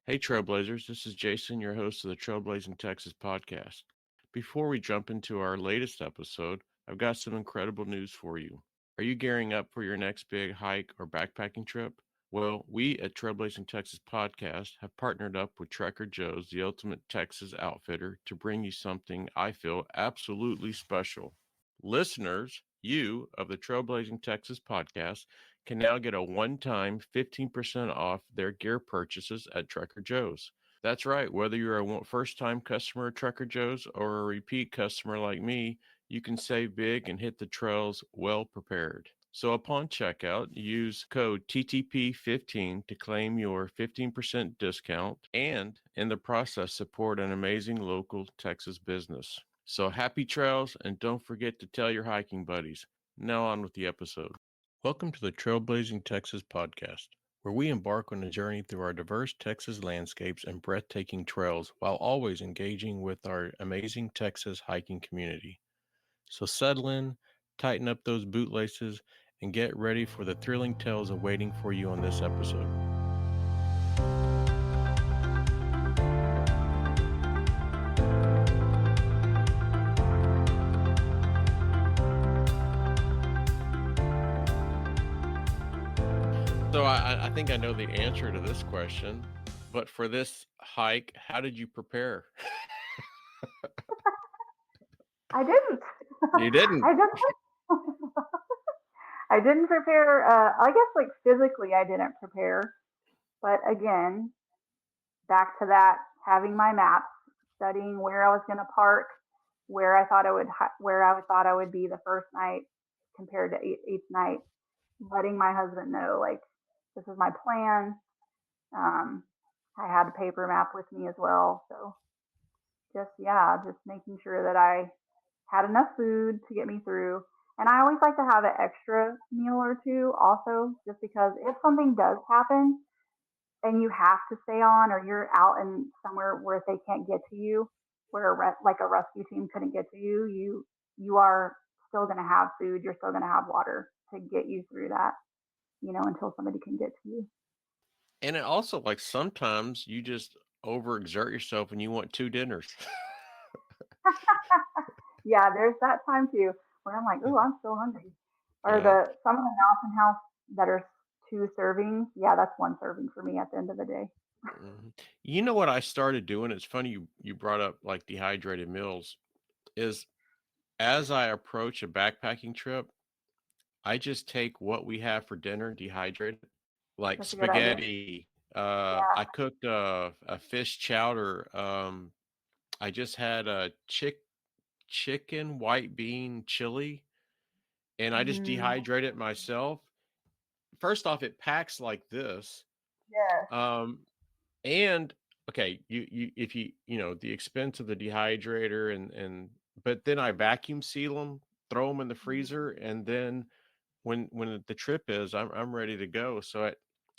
Hey, Trailblazers, this is Jason, your host of the Trailblazing Texas podcast. Before we jump into our latest episode, I've got some incredible news for you. Are you gearing up for your next big hike or backpacking trip? Well, we at Trailblazing Texas podcast have partnered up with Trekker Joe's, the ultimate Texas outfitter, to bring you something I feel absolutely special. Listeners, you of the Trailblazing Texas podcast can now get a one-time 15% off their gear purchases at Trekker Joe's. That's right, whether you're a first-time customer at Trekker Joe's or a repeat customer like me, you can save big and hit the trails well prepared. So upon checkout, use code TTP15 to claim your 15% discount and in the process support an amazing local Texas business. So happy trails and don't forget to tell your hiking buddies. Now on with the episode. Welcome to the Trailblazing Texas podcast, where we embark on a journey through our diverse Texas landscapes and breathtaking trails while always engaging with our amazing Texas hiking community. So settle in, tighten up those bootlaces, and get ready for the thrilling tales awaiting for you on this episode. So I think I know the answer to this question, but for this hike, how did you prepare? I didn't. You didn't. I just I didn't prepare. I guess like physically I didn't prepare, but again, back to that having my maps, studying where I was going to park, where I thought I would be the first night compared to eighth night, letting my husband know like this is my plan. Um, I had a paper map with me as well, so just making sure that I had enough food to get me through. And I always like to have an extra meal or two also, just because if something does happen and you have to stay on or you're out in somewhere where they can't get to you, where like a rescue team couldn't get to you, you are still going to have food, you're still going to have water to get you through that, until somebody can get to you. And it also, like, sometimes you just overexert yourself and you want two dinners. Yeah, there's that time too where I'm like, oh, I'm still hungry. Or Yeah. the some of the Nelson House that are two servings. Yeah, that's one serving for me at the end of the day. Mhm. You know what I started doing? It's funny you brought up like dehydrated meals. Is as I approach a backpacking trip, I just take what we have for dinner, dehydrate it, like That's a good idea. spaghetti. Yeah. I cooked a fish chowder. I just had a chicken white bean chili, and I just Mm, dehydrate it myself. First off, it packs like this. yes. Um, and okay, you if you know the expense of the dehydrator and but then I vacuum seal them, throw them in the freezer, Mm, and then when the trip is, I'm ready to go. So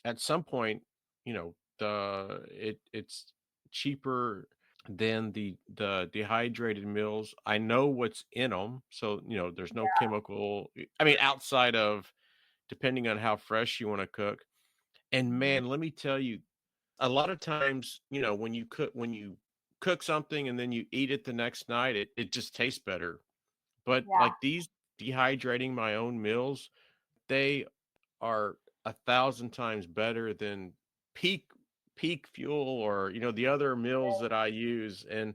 at some point, it's cheaper than the dehydrated meals. I know what's in them, so there's no yeah. chemical. I mean, outside of depending on how fresh you want to cook. And Mm, man, let me tell you, a lot of times, when you cook something and then you eat it the next night, it just tastes better. But yeah. like these dehydrating my own meals, they are 1,000 times better than peak peak fuel or the other meals that I use. And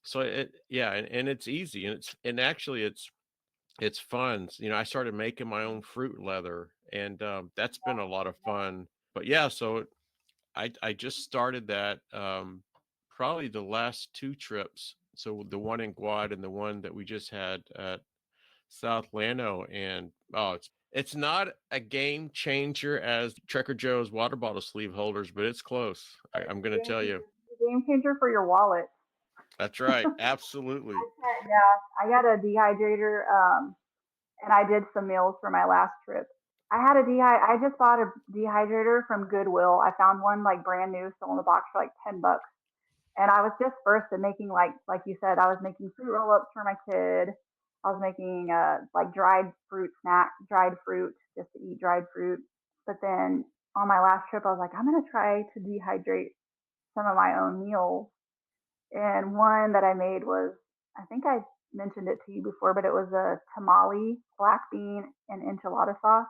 so and it's easy and actually it's fun. I started making my own fruit leather and that's been a lot of fun. But yeah, so I just started that probably the last two trips. So the one in Guad and the one that we just had at South Lano, and oh, it's not a game changer as Trekker Joe's water bottle sleeve holders, but it's close. I'm It's going to tell you. a game changer for your wallet. That's right. Absolutely. Yeah, I got a dehydrator, and I did some meals for my last trip. I just bought a dehydrator from Goodwill. I found one like brand new, still in the box for like $10. And I was just first at making like you said, I was making fruit roll ups for my kid. I was making like dried fruit just to eat dried fruit. But then on my last trip, I was like, I'm gonna try to dehydrate some of my own meals. And one that I made was, I think I mentioned it to you before, but it was a tamale, black bean, and enchilada sauce.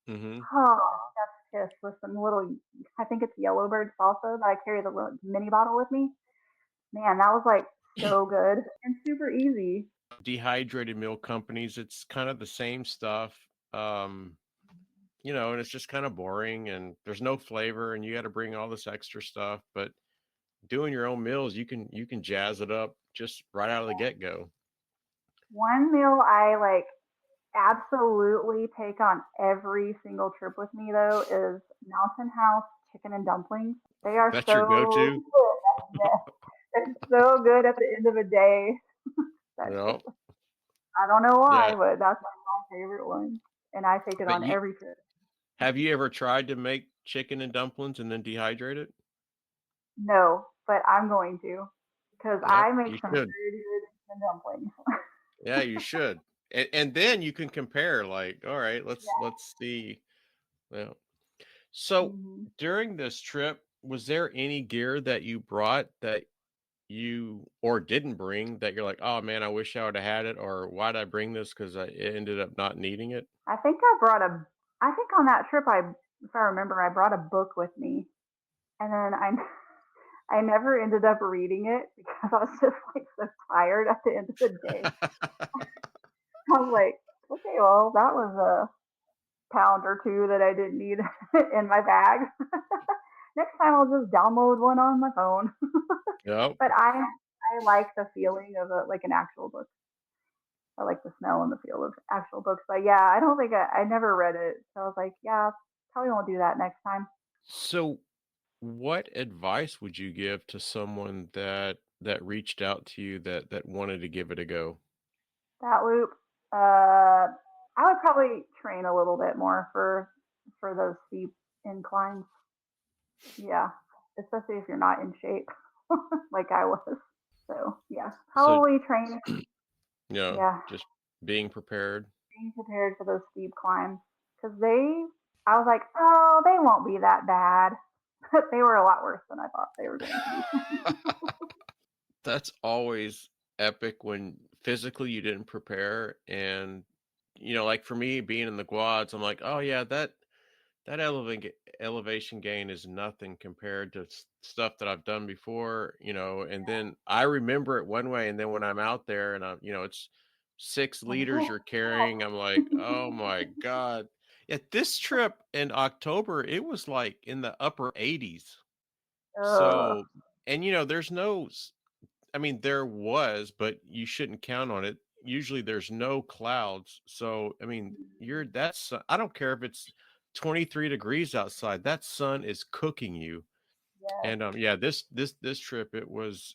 Mm-hmm. Oh, that's kiss with some little, I think it's Yellowbird salsa that I carry the little mini bottle with me. Man, that was like so good and super easy. Dehydrated milk companies, it's kind of the same stuff. Um, and it's just kind of boring and there's no flavor and you got to bring all this extra stuff. But doing your own meals, you can jazz it up just right out of the get-go. One meal I like absolutely take on every single trip with me though is Mountain House chicken and dumplings. They are That's your so go-to. good. Yes, they're so good at the end of the day. That Well, just, I don't know why, yeah. but that's like my favorite one. And I take it But on you every trip. have you ever tried to make chicken and dumplings and then dehydrate it? No, but I'm going to because Yep, I make you some should. pretty good chicken and dumplings. Yeah, you should. And then you can compare, like, all right, let's see. Well, so Mhm. during this trip, was there any gear that you brought that you or didn't bring that you're like, oh man, I wish I would have had it, or why'd I bring this? Because I ended up not needing it. I think on that trip, if I remember, I brought a book with me. And then I never ended up reading it because I was just like so tired at the end of the day. I was like, okay, well, that was a pound or two that I didn't need in my bag. Next time I'll just download one on my phone. Yep. But I like the feeling of like an actual book. I like the smell and the feel of actual books. But yeah, I don't think I never read it. So I was like, yeah, probably won't do that next time. So what advice would you give to someone that reached out to you that wanted to give it a go? That loop, I would probably train a little bit more for those steep inclines. Yeah, especially if you're not in shape like I was. So yeah, So, probably train. Yeah, just being prepared. being prepared for those steep climbs because I was like, oh, they won't be that bad. But they were a lot worse than I thought they were going to be. That's always epic when physically you didn't prepare. And, like for me being in the quads, I'm like, oh yeah, that elevation gain is nothing compared to stuff that I've done before, and then I remember it one way. And then when I'm out there and it's 6 liters you're carrying, I'm like, oh my God. At this trip in October, it was like in the upper 80s. Ugh. So, and there's no I mean, there was, but you shouldn't count on it. Usually there's no clouds. So, I mean, I don't care if it's 23 degrees outside. That sun is cooking you. Yes. And yeah, this trip it was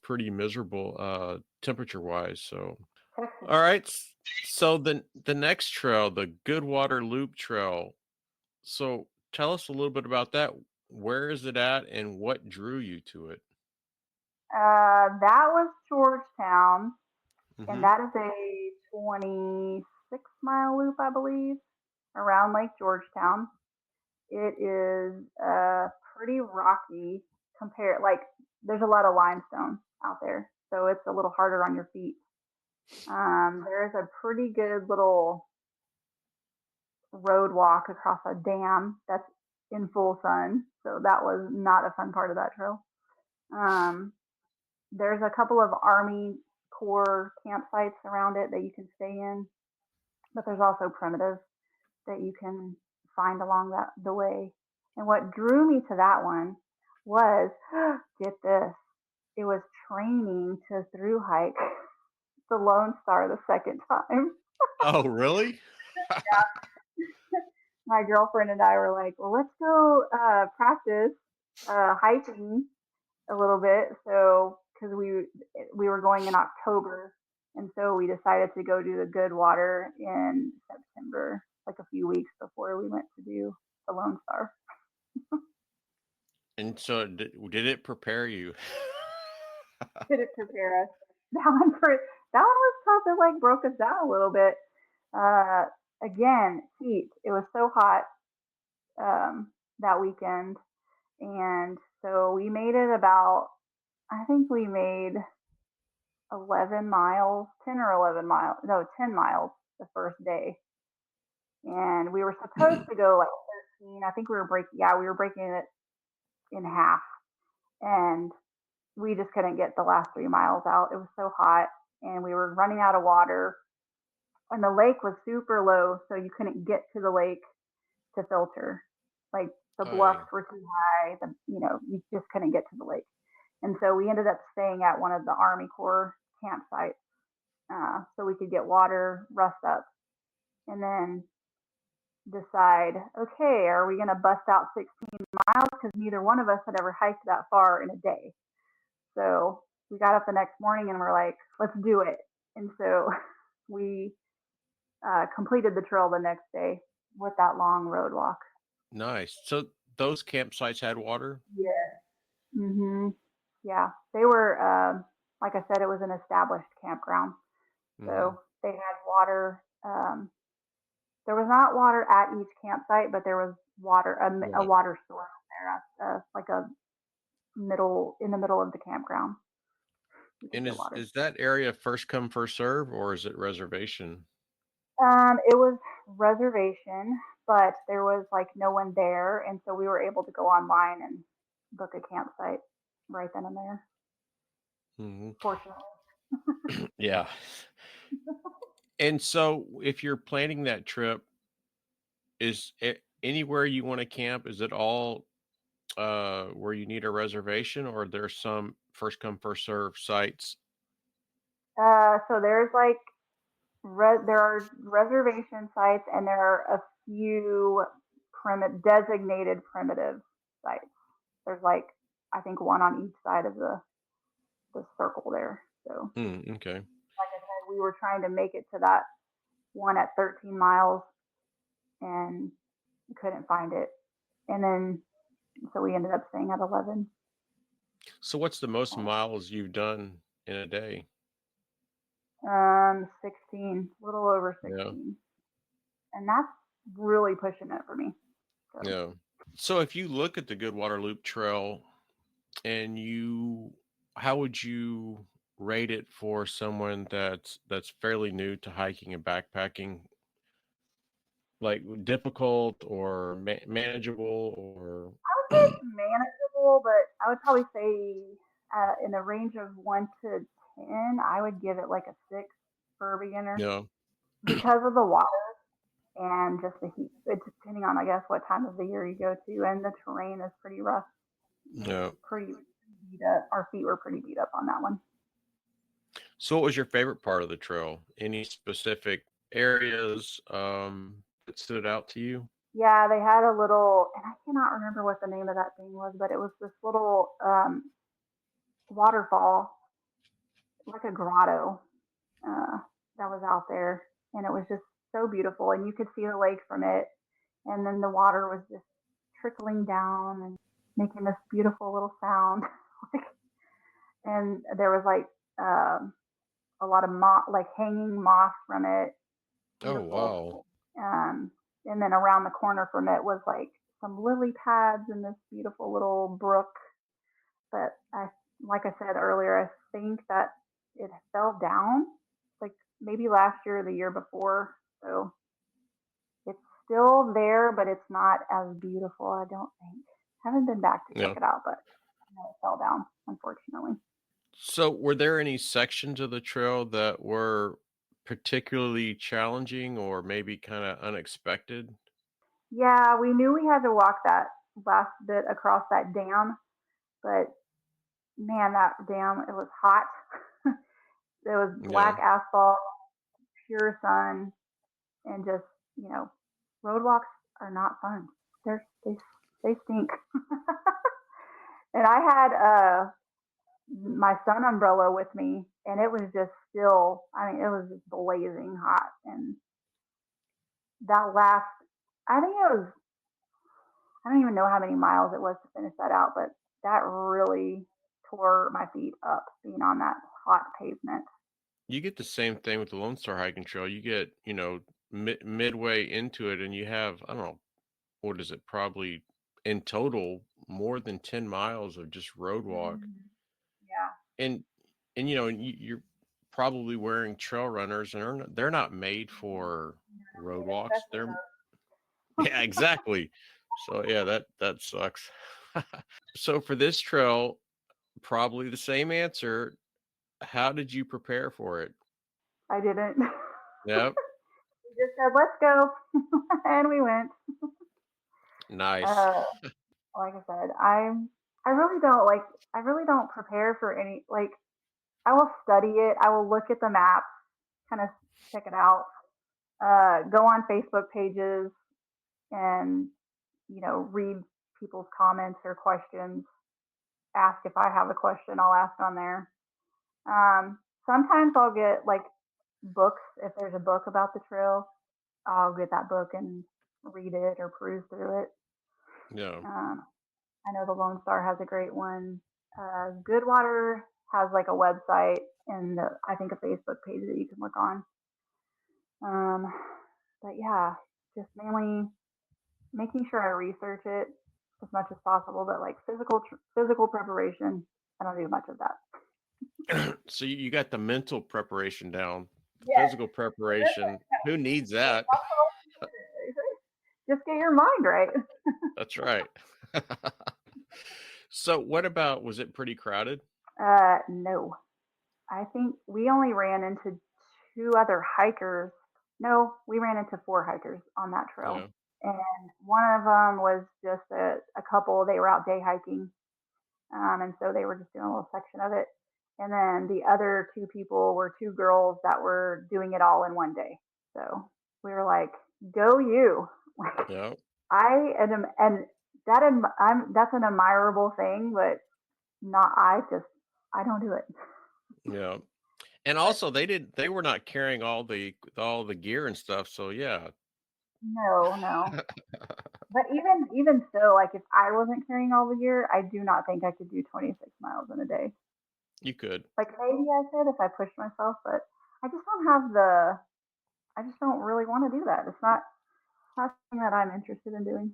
pretty miserable temperature wise. So, Texas. all right. So the next trail, the Goodwater Loop Trail. So, tell us a little bit about that. Where is it at and what drew you to it? That was Georgetown, and Mhm. that is a 26-mile loop, I believe, around Lake Georgetown. It is pretty rocky compared, like, there's a lot of limestone out there, so it's a little harder on your feet. There's a pretty good little road walk across a dam that's in full sun, so that was not a fun part of that trail. Um, there's a couple of Army Corps campsites around it that you can stay in, but there's also primitives that you can find along the way. And what drew me to that one was, get this, it was training to through hike the Lone Star the second time. Oh, really? My girlfriend and I were like, well, let's go practice hiking a little bit. So, because we were going in October, and so we decided to go do the Goodwater in September, like a few weeks before we went to do the Lone Star. And so did it prepare you? Did it prepare us? That one was tough. It like broke us down a little bit. Uh, Again, heat. It was so hot that weekend, and So we made it about, I think we made 11 miles, 10 or 11 miles, no, 10 miles the first day. And we were supposed to go like 13. I think we were breaking it in half. And we just couldn't get the last 3 miles out. It was so hot and we were running out of water. And the lake was super low, so you couldn't get to the lake to filter. Like the I bluffs were too high. You just couldn't get to the lake. And so we ended up staying at one of the Army Corps campsites so we could get water, rest up, and then decide, okay, are we going to bust out 16 miles? Because neither one of us had ever hiked that far in a day. So we got up the next morning and we're like, let's do it. And so we completed the trail the next day with that long road walk. nice. So those campsites had water? Yeah. Yeah. They were, like I said, it was an established campground. Hmm. So they had water. There was not water at each campsite, but there was water, a Right. water source there, like in the middle of the campground. You could And get is water. is that area first come first serve or is it reservation? It was reservation, but there was like no one there, and so we were able to go online and book a campsite right then and there. Hmm. Fortunately, Yeah. And so if you're planning that trip, is it anywhere you want to camp? Is it all where you need a reservation or are there some first come first serve sites? so there's like there are reservation sites, and there are a few designated primitive sites. There's like I think one on each side of the circle there. So Okay. like I said, we were trying to make it to that one at 13 miles and couldn't find it. And then so we ended up staying at 11. So what's the most miles you've done in a day? 16, a little over Yeah. 16. And that's really pushing it for me. So, Yeah. So if you look at the Goodwater Loop Trail and how would you rate it for someone that's fairly new to hiking and backpacking? Like difficult or manageable or I would say it's manageable, but I would probably say in the range of 1 to 10, I would give it like a 6 for a beginner yeah, because of the water and just the heat. It's depending on, I guess, what time of the year you go to, and the terrain is pretty rough. yeah. Pretty beat up. Our feet were pretty beat up on that one. So what was your favorite part of the trail? Any specific areas that stood out to you? Yeah, they had a little, and I cannot remember what the name of that thing was, but it was this little waterfall, like a grotto, uh, that was out there, and it was just so beautiful, and you could see the lake from it, and then the water was just trickling down and making this beautiful little sound, and there was like a lot of like hanging moss from it, Oh, beautiful. wow. Um, and then around the corner from it was like some lily pads and this beautiful little brook. But like I said earlier, I think that it fell down like maybe last year or the year before. So it's still there, but it's not as beautiful, I don't think. Haven't been back to check Yeah. it out, but it fell down, unfortunately. So were there any sections of the trail that were particularly challenging or maybe kind of unexpected? Yeah, we knew we had to walk that last bit across that dam, but man, that dam, it was hot. It was Yeah. black asphalt, pure sun, and just, you know, road walks are not fun. They stink. And I had my sun umbrella with me, and it was just still, I mean, it was just blazing hot. And that last, I think it was, I don't even know how many miles it was to finish that out, but that really tore my feet up being on that hot pavement. You get the same thing with the Lone Star Hiking Trail. You get, midway into it and you have, I don't know, what is it, probably in total more than 10 miles of just road walk. Yeah. And you're probably wearing trail runners, and they're not made for road walks. Especially They're those. yeah, exactly. So yeah, that sucks. So for this trail, probably the same answer. How did you prepare for it? I didn't. Yep. We just said, let's go. And we went. Nice. Uh, like I said, I really don't like, I really don't prepare for any, like, I will study it. I will look at the map, kind of check it out, go on Facebook pages and, read people's comments or questions. Ask if I have a question, I'll ask on there. Sometimes I'll get like books. If there's a book about the trail, I'll get that book and read it or peruse through it. Yeah. Um, I know the Lone Star has a great one. Goodwater has like a website and I think a Facebook page that you can look on. Um, but yeah, just mainly making sure I research it as much as possible. But like physical preparation, I don't do much of that. So you got the mental preparation down, the Yes, physical preparation. Who needs that? just get your mind right. That's right. So what about, was it pretty crowded? No, I think we only ran into two other hikers. No, we ran into four hikers on that Yeah. trail. And one of them was just a couple. They were out day hiking. And so they were just doing a little section of it. And then the other two people were two girls that were doing it all in one day. So we were like, go you. Like, Yeah. I am, and that's an admirable thing, but not, I don't do it. Yeah. And But also they were not carrying all the gear and stuff. So yeah. no, no. But even so, like if I wasn't carrying all the gear, I do not think I could do 26 miles in a day. You could. Like maybe I could if I pushed myself, but I just don't have the. I just don't really want to do that. It's not something that I'm interested in doing.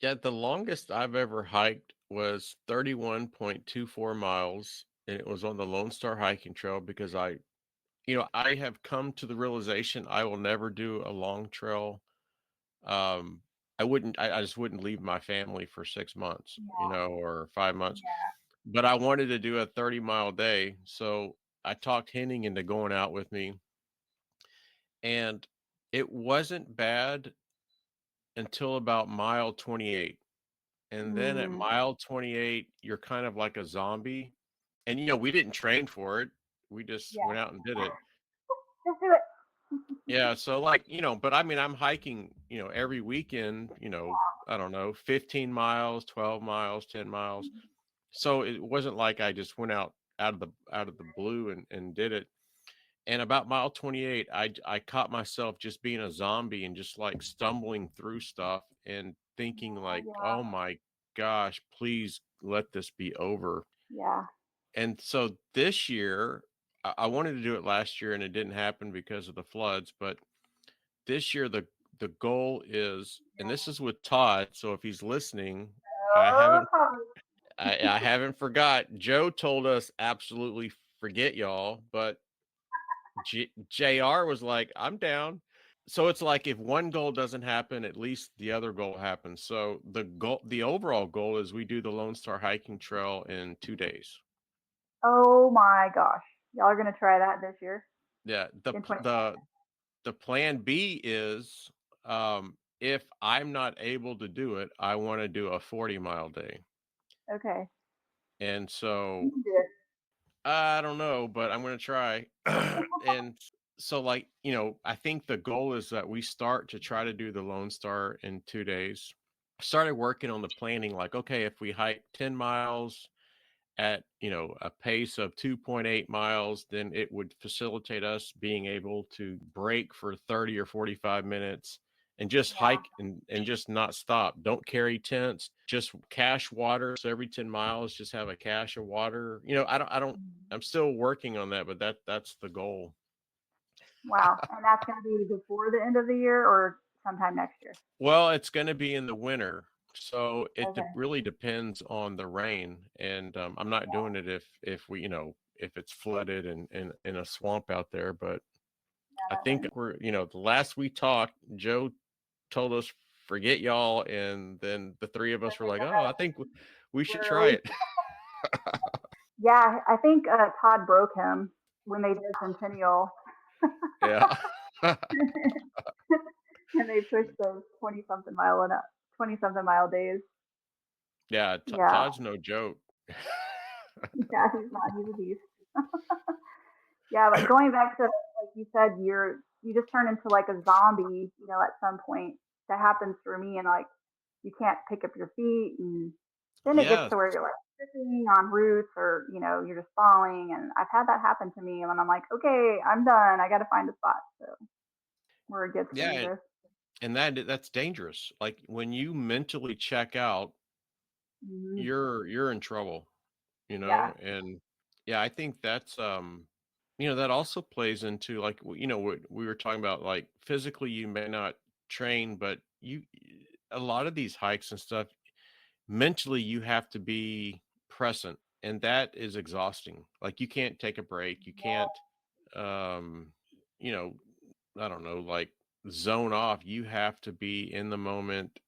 Yeah, the longest I've ever hiked was 31.24 miles, and it was on the Lone Star Hiking Trail because I have come to the realization I will never do a long trail. Um, I just wouldn't leave my family for 6 months, Yeah, or 5 months. yeah. But I wanted to do a 30-mile day, so I talked Henning into going out with me, and it wasn't bad until about mile 28. And then at Mm, mile 28, you're kind of like a zombie. And we didn't train for it. We just yeah. went out and did it. Just do it. Yeah, so like, but I mean I'm hiking, every weekend, I don't know, 15 miles, 12 miles, 10 miles. So it wasn't like I just went out of the blue and did it. And about mile 28, I caught myself just being a zombie and just like stumbling through stuff and thinking like, Yeah, "Oh my gosh, please let this be over." yeah. And so this year, I wanted to do it last year and it didn't happen because of the floods, but this year the goal is, and this is with Todd, so if he's listening, I Oh, haven't Tommy. I haven't forgot. Joe told us absolutely forget y'all, but JR was like, I'm down. So it's like if one goal doesn't happen, at least the other goal happens. So the overall goal is we do the Lone Star Hiking Trail in 2 days. Oh my gosh. Y'all are gonna try that this year Yeah. The in p- 20. the plan B is, if I'm not able to do it, I want to do a 40-mile day. Okay. And You so can do it. I don't know, but I'm going to try. And so, like, I think the goal is that we start to try to do the Lone Star in 2 days. I started working on the planning, like, okay, if we hike 10 miles at, a pace of 2.8 miles, then it would facilitate us being able to break for 30 or 45 minutes and just Yeah. hike and just not stop. Don't carry tents, just cache water. So every 10 miles, just have a cache of water. I'm still working on that, but that's the goal. Wow. And that's gonna be before the end of the year or sometime next year. Well, it's going to be in the winter. So Okay. really depends on the rain, and I'm not doing it if we, if it's flooded and in a swamp out there. But I Yeah, that think makes the last we talked, Joe told us forget y'all, and then the three of us were sense. like, oh, I think we should We're try at least, it. yeah, I think Todd broke him when they did Centennial, Yeah. and they pushed those 20 something mile days. Yeah, Yeah, Todd's no joke. yeah, he's not. He's a beast. Yeah, but going back to like you said, you just turn into like a zombie, at some point. That happens for me, and like you can't pick up your feet, and then it gets Yes. to where you're like sitting on roots, or you're just falling. And I've had that happen to me, and I'm like, okay, I'm done. I got to find a spot. So where it gets Yeah, dangerous. and that's dangerous. Like when you mentally check out, Hmm. you're in trouble, Yeah, and yeah, I think that's that also plays into like what we were talking about, like physically you may not train, but a lot of these hikes and stuff, mentally you have to be present, and that is exhausting. Like you can't take a break, you can't um you know I don't know, like zone off. You have to be in the moment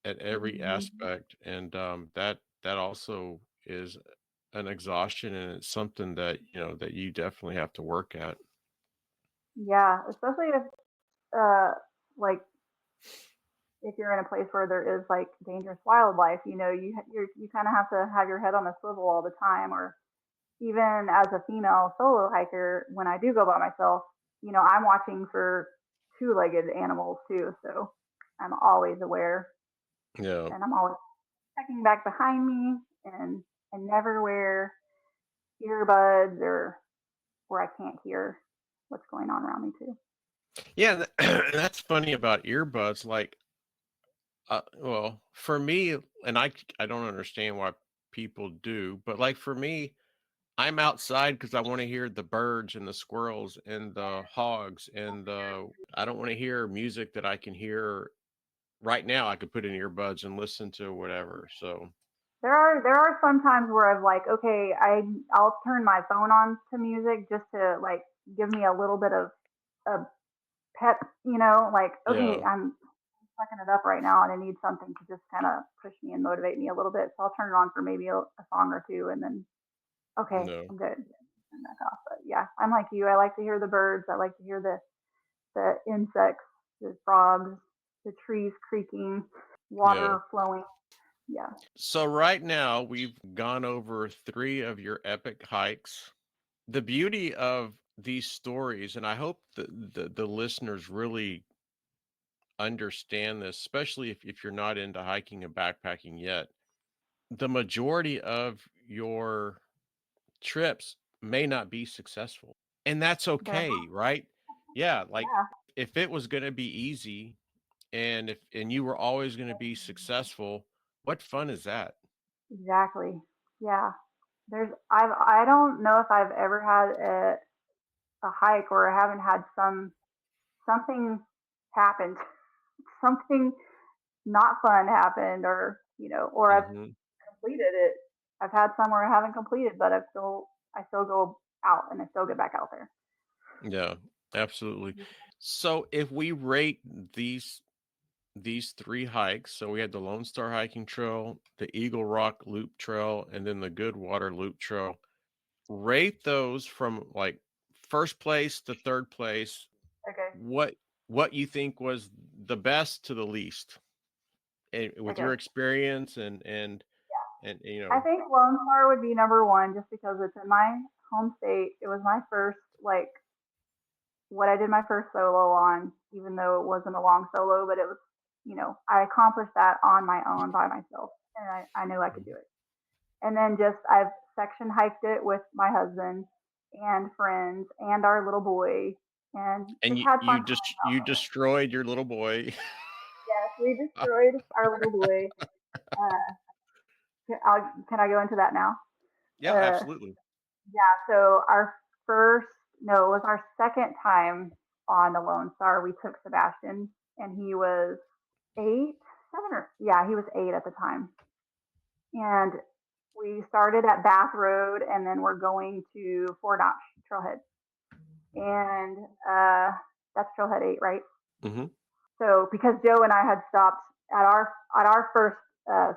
at every hmm, aspect, and that also is an exhaustion, and it's something that that you definitely have to work at. yeah. Especially if uh like if you're in a place where there is like dangerous wildlife, you kind of have to have your head on a swivel all the time. Or even as a female solo hiker, when I do go by myself, I'm watching for two-legged animals too. So I'm always aware, Yeah. and I'm always checking back behind me, and I never wear earbuds or where I can't hear what's going on around me too. Yeah, that's funny about earbuds. Like, well, for me, and I don't understand why people do, but like for me, I'm outside because I want to hear the birds and the squirrels and the hogs, and I don't want to hear music that I can hear right now. I could put in earbuds and listen to whatever. So There are some times where I've like, okay, I'll turn my phone on to music just to like give me a little bit of a pep, like, okay, yeah, I'm sucking it up right now, and I need something to just kind of push me and motivate me a little bit. So I'll turn it on for maybe a song or two, and then okay, no, I'm good. Turn back off. But yeah, I'm like you. I like to hear the birds. I like to hear the insects, the frogs, the trees creaking, yeah. water flowing. Yeah. So right now we've gone over three of your epic hikes. The beauty of these stories, and I hope the listeners really understand this, especially if you're not into hiking and backpacking yet. The majority of your trips may not be successful, and that's They're okay, right? Yeah, like yeah, if it was going to be easy, and you were always going to be successful, what fun is that? exactly. Yeah. I don't know if I've ever had a hike where I haven't had something happened, something not fun happened, or I've Hmm. completed it. I've had some where I haven't completed, but I still go out, and I still get back out there. Yeah, absolutely. So if we rate these three hikes, so we had the Lone Star Hiking Trail, the Eagle Rock Loop Trail, and then the Goodwater Loop Trail. Rate those from like first place to third place. Okay. What what you think was the best to the least, and with Okay. your experience and I think Lone Star would be number one just because it's in my home state. It was my first, like, what I did my first solo on, even though it wasn't a long solo, but it was, I accomplished that on my own by myself, and I knew I could do it. And then just I've section hiked it with my husband and friends and our little boy, and and just you had fun you just climbing you out there. destroyed your little boy. Yes, we destroyed our little boy. Uh, can I go into that now? Yeah, Uh, absolutely. yeah, so our first, no, it was our second time on the Lone Star. We took Sebastian, and he was 8, yeah, he was 8 at the time. And we started at Bath Road, and then we're going to Fort Notch Trailhead. And that's Trailhead 8, right? Mm-hmm. So because Joe and I had stopped at our first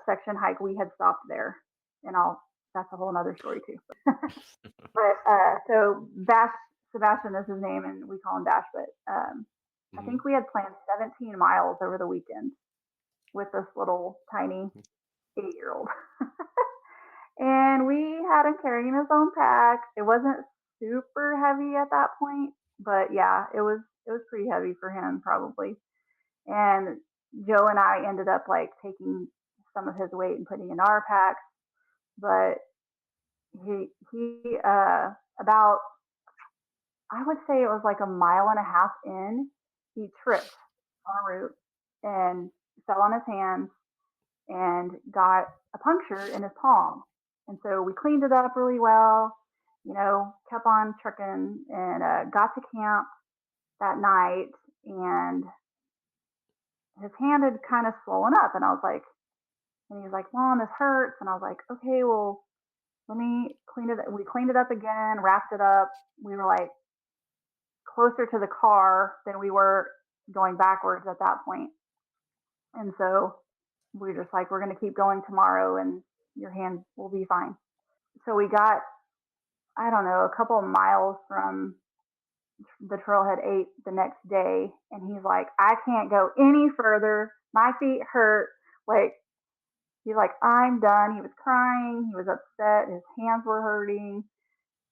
section hike, we had stopped there, and that's a whole other story too. But so Bash Sebastian is his name, and we call him Bash. But I Mm-hmm. think we had planned 17 miles over the weekend with this little tiny 8-year-old, and we had him carrying his own pack. It wasn't super heavy at that point, but yeah, it was pretty heavy for him probably. And Joe and I ended up like taking some of his weight and putting in our packs. But he about, I would say it was like a mile and a half in, he tripped on a root and fell on his hands and got a puncture in his palm. And so we cleaned it up really well, kept on trucking, and got to camp that night. And his hand had kind of swollen up. And I was like, and he was like, Mom, this hurts. And I was like, okay, well, let me clean it. We cleaned it up again, wrapped it up. We were like closer to the car than we were going backwards at that point. And so we were just like, we're going to keep going tomorrow and your hand will be fine. So we got, I don't know, a couple of miles from the Trailhead 8 the next day. And he's like, I can't go any further. My feet hurt. Like, he's like, I'm done. He was crying. He was upset. His hands were hurting.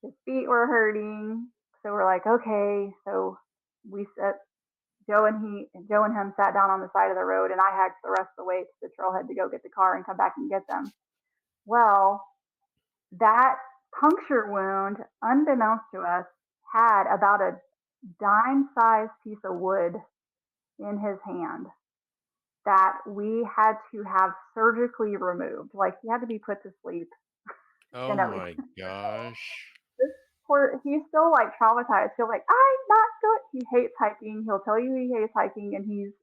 His feet were hurting. So we're like, okay. So we set Joe and him sat down on the side of the road, and I hiked the rest of the way to the trailhead to go get the car and come back and get them. Well, that puncture wound, unbeknownst to us, had about a dime-sized piece of wood in his hand that we had to have surgically removed. Like he had to be put to sleep Oh and everything. my gosh. This he's still like traumatized. He'll like, I'm not going. He hates hiking. He'll tell you he hates hiking, and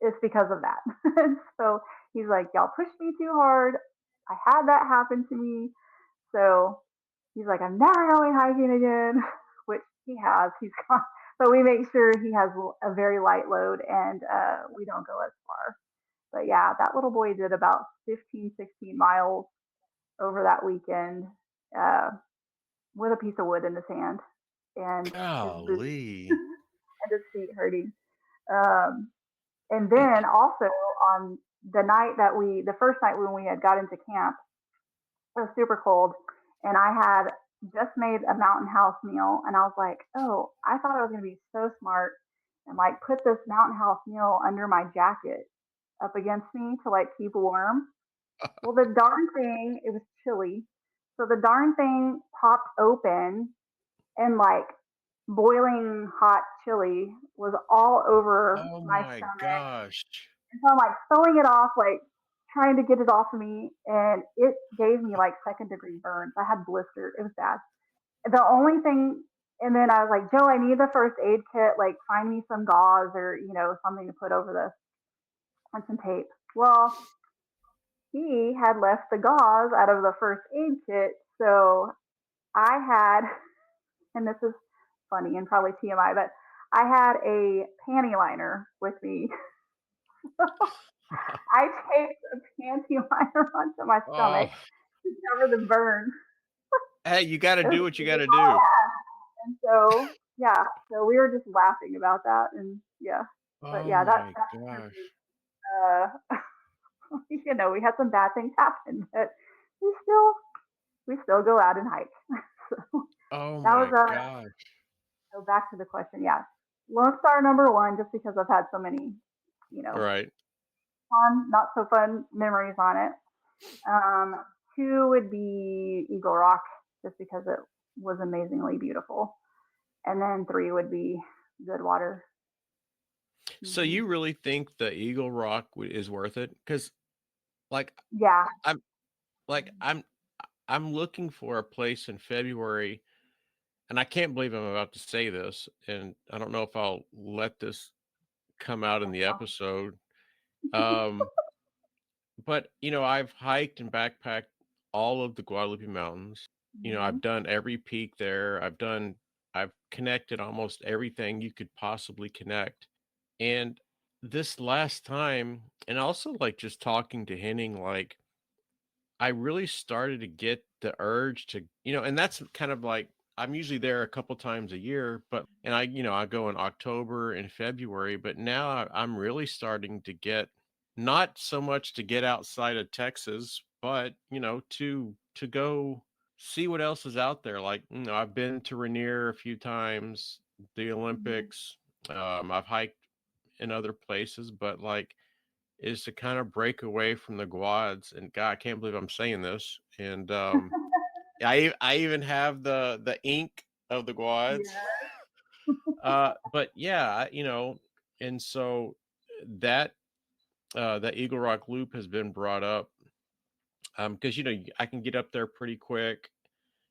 it's because of that. And so he's like, y'all pushed me too hard. I had that happen to me. So he's like, I'm never going hiking again, which he has. He's gone. But we make sure he has a very light load and we don't go as far. But yeah, that little boy did about 15, 16 miles over that weekend uh, with a piece of wood in his hand and his boots Golly. and his feet hurting. Um, and then also on the first night when we had got into camp, it was super cold, and I had just made a mountain house meal, and I was like, oh, I thought I was going to be so smart and like put this mountain house meal under my jacket up against me to like keep warm. Well, the darn thing, it was chilly. So the darn thing popped open and like boiling hot chili was all over Oh my my stomach. gosh. And so I'm like throwing it off, like trying to get it off of me. And it gave me like second-degree burns. I had blisters. It was bad. The only thing, and then I was like, Joe, I need the first aid kit. Like, find me some gauze or, something to put over this and some tape. Well, he had left the gauze out of the first aid kit. So I had, and this is funny and probably TMI, but I had a panty liner with me. I taped a panty liner onto my Oh, stomach to cover the burn. hey, you got to It was do what you got to all I do. had. And so, yeah, so we were just laughing about that. And yeah, but Oh yeah, my that's gosh. uh, we had some bad things happen, but we still, we still go out and hike. So Oh that was my gosh. so back to the question. Yeah. Lone Star number one, just because I've had so many, you know, Right. fun, not so fun memories on it. Um, Two would be Eagle Rock, just because it was amazingly beautiful. And then three would be Goodwater. So Hmm. you really think the Eagle Rock is worth it? Because like Yeah. I'm like I'm looking for a place in February, and I can't believe I'm about to say this, and I don't know if I'll let this come out in the episode. Um, but I've hiked and backpacked all of the Guadalupe Mountains. Hmm. I've done every peak there. I've connected almost everything you could possibly connect. And this last time, and also like just talking to Henning, like I really started to get the urge to, and that's kind of like I'm usually there a couple times a year, but and I go in October and February, but now I'm really starting to get not so much to get outside of Texas, but to go see what else is out there. Like, I've been to Rainier a few times, the Hmm. Olympics. I've hiked in other places, but like is to kind of break away from the quads. And God, I can't believe I'm saying this. And I even have the ink of the quads. Yeah. But yeah, and so that that Eagle Rock Loop has been brought up because I can get up there pretty quick.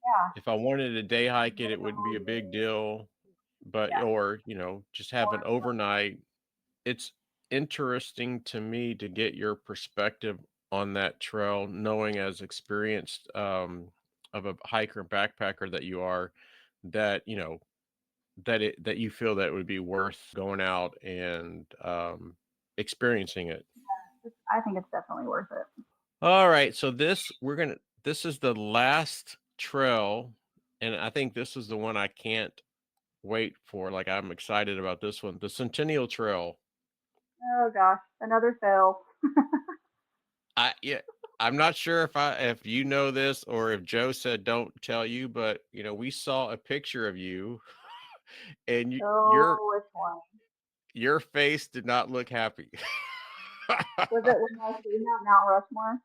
Yeah. If I wanted to day hike it, it wouldn't be a big deal. But Yeah. or just have an overnight. It's interesting to me to get your perspective on that trail, knowing as experienced of a hiker and backpacker that you are, that that you feel that it would be worth going out and experiencing it. I think it's definitely worth it. All right, so this is the last trail, and I think this is the one I can't wait for. Like I'm excited about this one, the Centennial Trail. Oh gosh, another fail. Yeah, I'm not sure if you know this or if Joe said don't tell you, but we saw a picture of you and Oh, which one? your face did not look happy. Was it when I was doing that Mount Rushmore?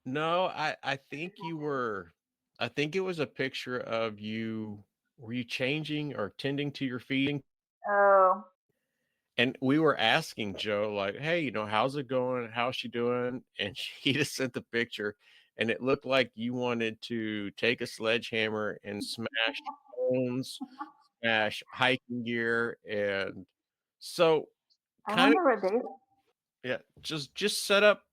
No, I think it was a picture of you. Were you changing or tending to your feet? Oh, And we were asking Joe, like, hey, how's it going? How's she doing? And he just sent the picture, and it looked like you wanted to take a sledgehammer and smash phones, smash hiking gear. And so, I kind of, wonder what day. yeah, just set up.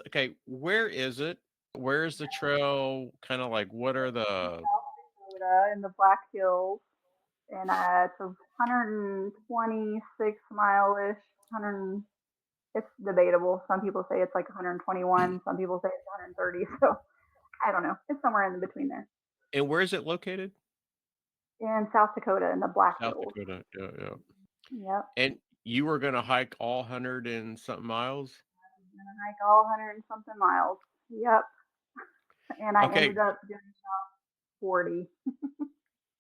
Okay, where is it? Where's the trail? Kind of like, what are the Dakota in the Black Hills, and it's a 126 mile ish. 100. It's debatable. Some people say it's like 121. Some people say it's 130. So I don't know. It's somewhere in between there. and where is it located? In South Dakota, in the Black South Hills. Dakota. Yeah, yeah. Yep. And you were gonna hike all 100 and something miles? I'm gonna hike all 100 and something miles. Yep. And I Okay. ended up doing 40.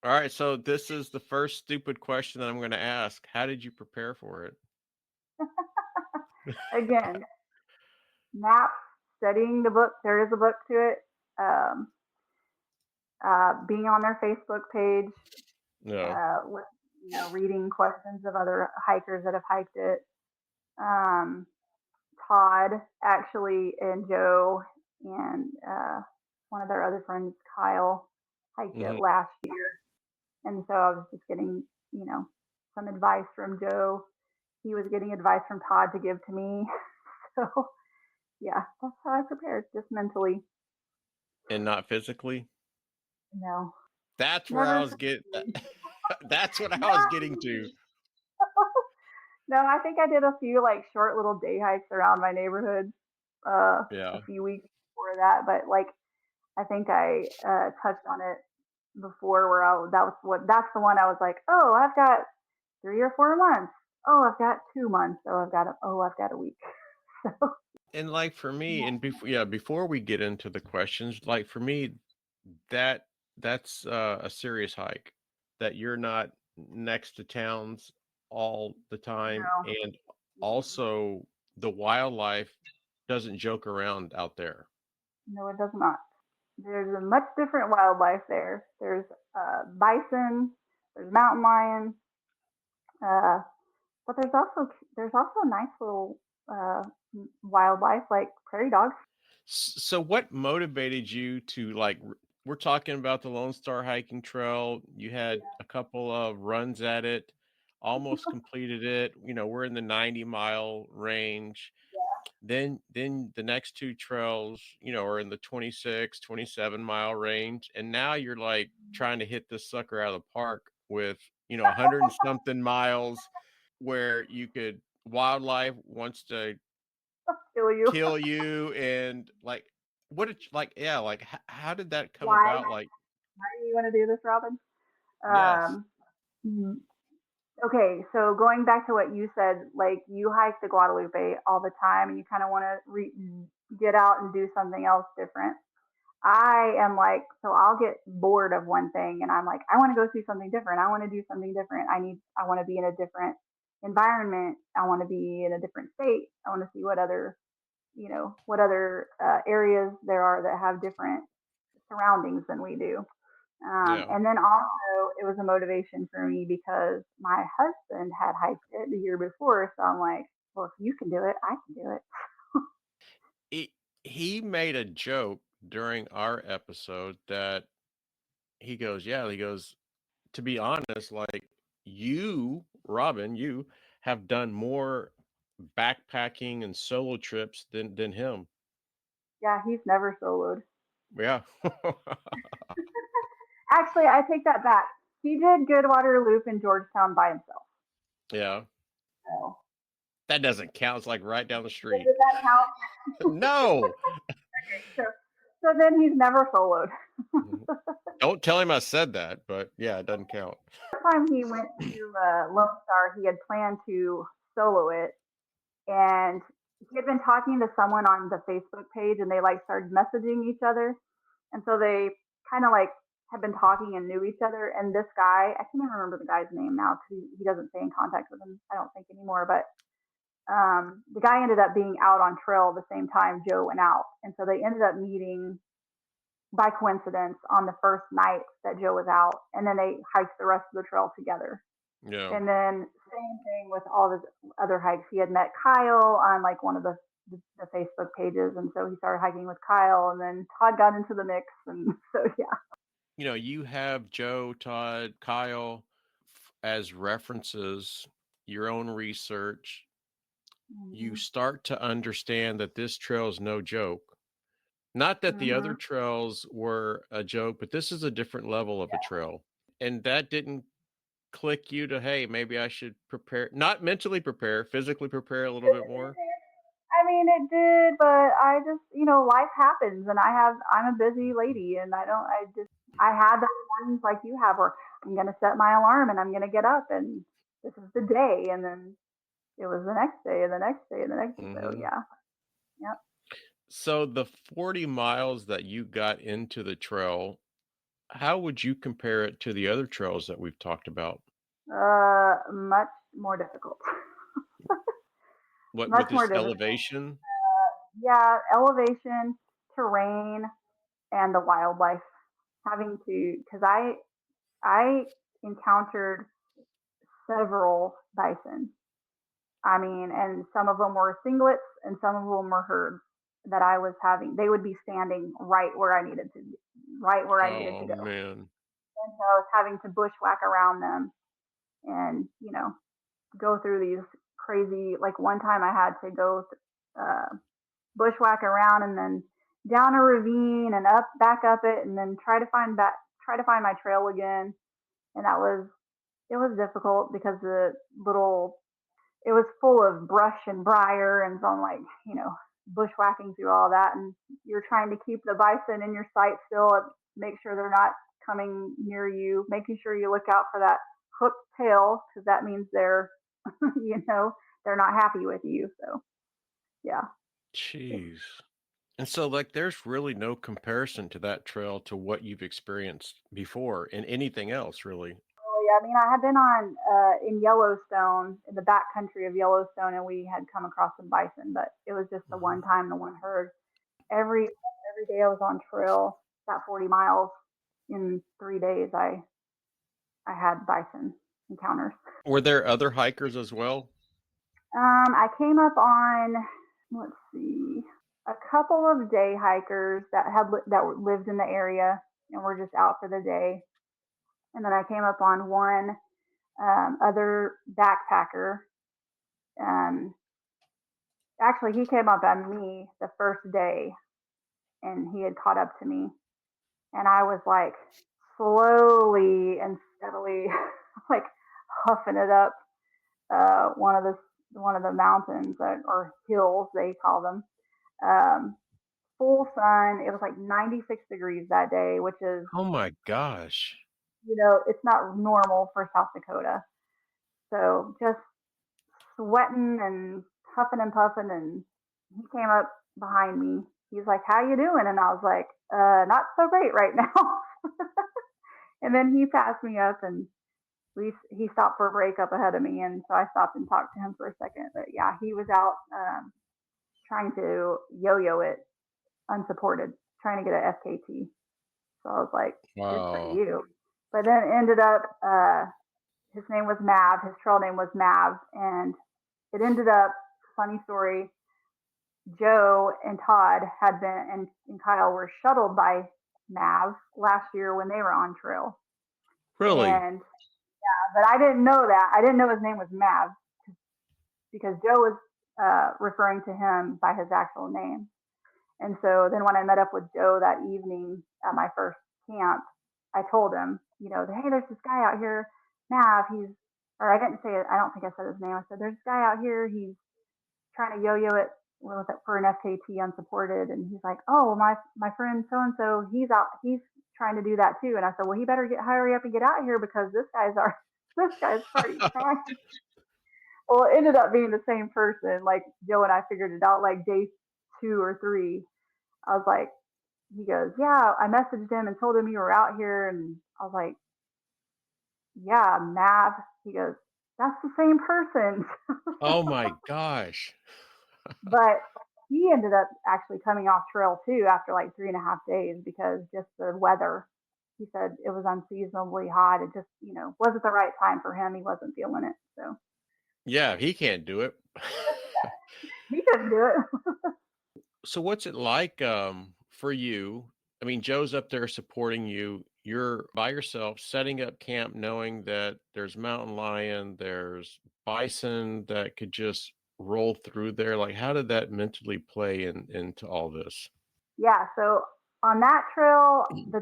All right. So this is the first stupid question that I'm going to ask. How did you prepare for it? Again, maps, studying the book. There is a book to it. Um, being on their Facebook page, No. with, reading questions of other hikers that have hiked it. Um, Todd actually and Joe and one of their other friends, Kyle, hiked it Hmm. last year, and so I was just getting you know some advice from Joe. He was getting advice from Todd to give to me. So yeah, that's how I prepared, just mentally. And not physically. No, That's where I never. was get. That's what I was getting No, to. no. I think I did a few like short little day hikes around my neighborhood a Yeah. few weeks before that, but like I think I touched on it before where that's the one I was like, oh, I've got 3 or 4 months. Oh, I've got 2 months. I've got a week. So And like for me, and before we get into the questions, like for me, that that's a serious hike. That you're not next to towns all the time, no, and also the wildlife doesn't joke around out there. no, it does not. There's a much different wildlife there. There's bison, there's mountain lions, uh, but there's also nice little uh, wildlife like prairie dogs. So what motivated you to like we're talking about the Lone Star hiking trail. You had a couple of runs at it, almost completed it. We're in the 90-mile range. Then the next two trails, are in the 26, 27 mile range. And now you're like trying to hit this sucker out of the park with, 100 and something miles where wildlife wants to Kill you. kill you. And like, yeah, like how did that come Why? about? Like, Why do you want to do this, Robin? yes. Mhm. Okay, so going back to what you said, like you hike the Guadalupe all the time and you kind of want to get out and do something else different. I am like, so I'll get bored of one thing and I'm like, I want to go see something different. I want to do something different. I want to be in a different environment. I want to be in a different state. I want to see what other areas there are that have different surroundings than we do. Yeah. And then also, it was a motivation for me because my husband had hiked it the year before. So I'm like, well, if you can do it, I can do it. He made a joke during our episode that he goes, to be honest, like Robin, you have done more backpacking and solo trips than him. Yeah, he's never soloed. Yeah. Actually, I take that back. He did Goodwater Loop in Georgetown by himself. Yeah. So, That doesn't count. It's like right down the street. does that count? No. Okay, so then he's never soloed. Don't tell him I said that, but yeah, it doesn't count. The time he went to Lone Star, he had planned to solo it, and he had been talking to someone on the Facebook page, and they like started messaging each other, and so they kind of like had been talking and knew each other. And this guy, I can't even remember the guy's name now because he doesn't stay in contact with him, I don't think anymore. But the guy ended up being out on trail the same time Joe went out, and so they ended up meeting by coincidence on the first night that Joe was out, and then they hiked the rest of the trail together. Yeah. And then same thing with all his other hikes. He had met Kyle on like one of the Facebook pages, and so he started hiking with Kyle, and then Todd got into the mix, and so yeah. You have Joe, Todd, Kyle as references, your own research. You start to understand that this trail is no joke. Not that the other trails were a joke, but this is a different level of a trail. And that didn't click you to, hey, maybe I should prepare, not mentally prepare, physically prepare a little bit more? I mean, it did, but I just, life happens, and I'm a busy lady, and I had those mornings like you have where I'm going to set my alarm and I'm going to get up, and this is the day, and then it was the next day, and the next day, and the next day. So yeah, yep. So the 40 miles that you got into the trail, how would you compare it to the other trails that we've talked about? Much more difficult. What, with Much more this difficult. elevation? Yeah, elevation, terrain, and the wildlife. Because I encountered several bison. I mean, and some of them were singlets and some of them were herds that I was having. They would be standing right where I needed Oh, to go. man. And so I was having to bushwhack around them and, go through these crazy, like one time I had to go bushwhack around and then down a ravine and back up it and then try to find my trail again. And it was difficult because it was full of brush and briar, and so I'm like, bushwhacking through all that, and you're trying to keep the bison in your sight still, and make sure they're not coming near you, making sure you look out for that hooked tail because that means they're, they're not happy with you. So yeah. Jeez. And so, like, there's really no comparison to that trail to what you've experienced before in anything else, really. Oh yeah, I mean, I had been on in Yellowstone, in the back country of Yellowstone, and we had come across some bison, but it was just the one time, the one herd. Every day I was on trail, that 40 miles in 3 days, I had bison encounters. Were there other hikers as well? I came up on, let's see, a couple of day hikers that lived in the area and were just out for the day, and then I came up on one other backpacker, um, actually, he came up on me the first day, and he had caught up to me, and I was like slowly and steadily like huffing it up one of the mountains or hills they call them. Um, Full sun. It was like 96 degrees that day, which is, Oh my gosh. it's not normal for South Dakota. So just sweating and huffing and puffing, and he came up behind me. He's like, "How you doing?" And I was like, "Not so great right now." And then he passed me up, and he stopped for a break up ahead of me, and so I stopped and talked to him for a second. But yeah, he was out trying to yo-yo it unsupported, trying to get an FKT. So I was like, "Good for Wow. you." But then it ended up, his name was Mav. His trail name was Mav, and it ended up, funny story. Joe and Todd had been and Kyle were shuttled by Mav last year when they were on trail, Really? and but I didn't know that. I didn't know his name was Mav because Joe was referring to him by his actual name. And so then when I met up with Joe that evening at my first camp, I told him, hey, there's this guy out here, Mav. Or I didn't say it. I don't think I said his name. I said, there's this guy out here. He's trying to yo-yo it for an FKT unsupported. And he's like, oh, my friend so-and-so, he's trying to do that too. And I said, well, he better hurry up and get out here because this guy's already trying. Well, it ended up being the same person. Like Joe and I figured it out like day 2 or 3. I was like, he goes, yeah, I messaged him and told him you were out here. And I was like, yeah, Mav. He goes, that's the same person. Oh my gosh. But he ended up actually coming off trail too after like 3.5 days because just the weather. He said it was unseasonably hot. It just, wasn't the right time for him. He wasn't feeling it. So Yeah, he can't do it. he couldn't do it. So what's it like for you? I mean, Joe's up there supporting you. You're by yourself setting up camp knowing that there's mountain lion, there's bison that could just roll through there. Like how did that mentally play into all this? Yeah. So on that trail, the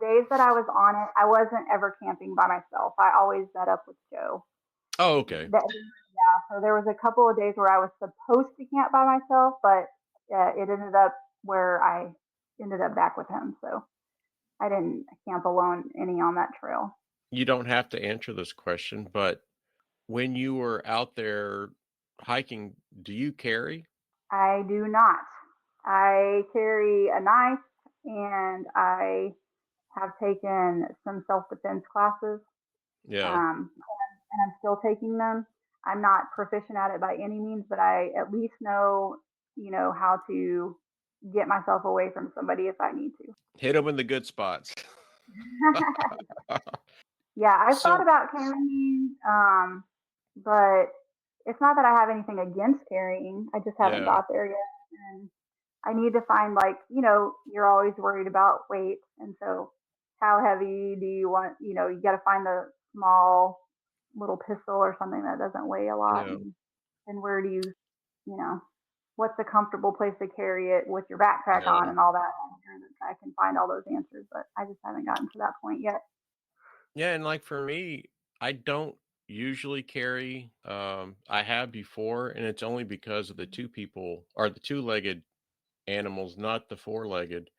days that I was on it, I wasn't ever camping by myself. I always met up with Joe. Oh, okay. Yeah. So there was a couple of days where I was supposed to camp by myself, but it ended up where I ended up back with him. So I didn't camp alone any on that trail. You don't have to answer this question, but when you were out there hiking, do you carry? I do not. I carry a knife and I have taken some self defense classes, Yeah. and I'm still taking them. I'm not proficient at it by any means, but I at least know, how to get myself away from somebody if I need to. Hit them in the good spots. Yeah, I've thought So, about carrying, but it's not that I have anything against carrying. I just haven't yeah. got there yet. And I need to find, like, you're always worried about weight. And so how heavy do you want, you got to find the small little pistol or something that doesn't weigh a lot. Yeah. And where do you know, what's a comfortable place to carry it with your backpack Yeah. on and all that. I'm sure that I can find all those answers, but I just haven't gotten to that point yet. Yeah, and like for me, I don't usually carry. I have before, and it's only because of the two people or the two-legged animals, not the four-legged.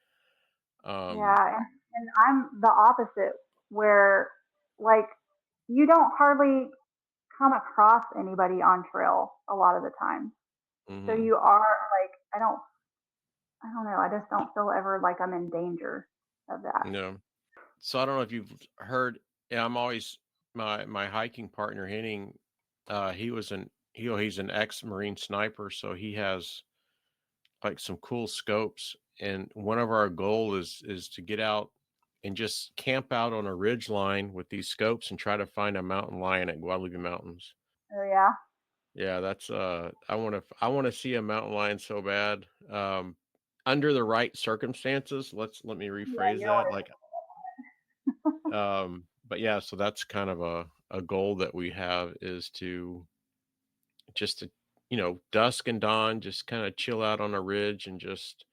Um, Yeah, and I'm the opposite, where like you don't hardly come across anybody on trail a lot of the time. So mhm, you are like, I don't know, I just don't feel ever like I'm in danger of that. no. So I don't know if you've heard. Yeah, I'm always my hiking partner Henning. He was he's an ex-Marine sniper, so he has like some cool scopes. And one of our goal is to get out and just camp out on a ridge line with these scopes and try to find a mountain lion at Guadalupe Mountains. Oh yeah. Yeah, that's I want to see a mountain lion so bad. Under the right circumstances, let me Yeah, rephrase you don't that. want Like but yeah, so that's kind of a goal that we have is to just to dusk and dawn, just kind of chill out on a ridge and just,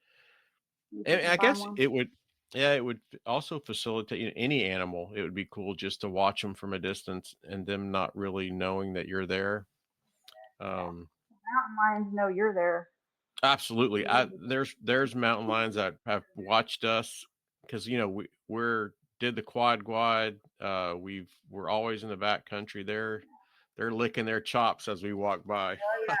You and can I find guess one. it would, yeah, it would also facilitate any animal. It would be cool just to watch them from a distance and them not really knowing that you're there. Yeah. Um, Mountain lions know you're there. Absolutely. You're There's mountain lions that have watched us because we're did the quad. We're always in the back country. They're licking their chops as we walk by. Oh yeah.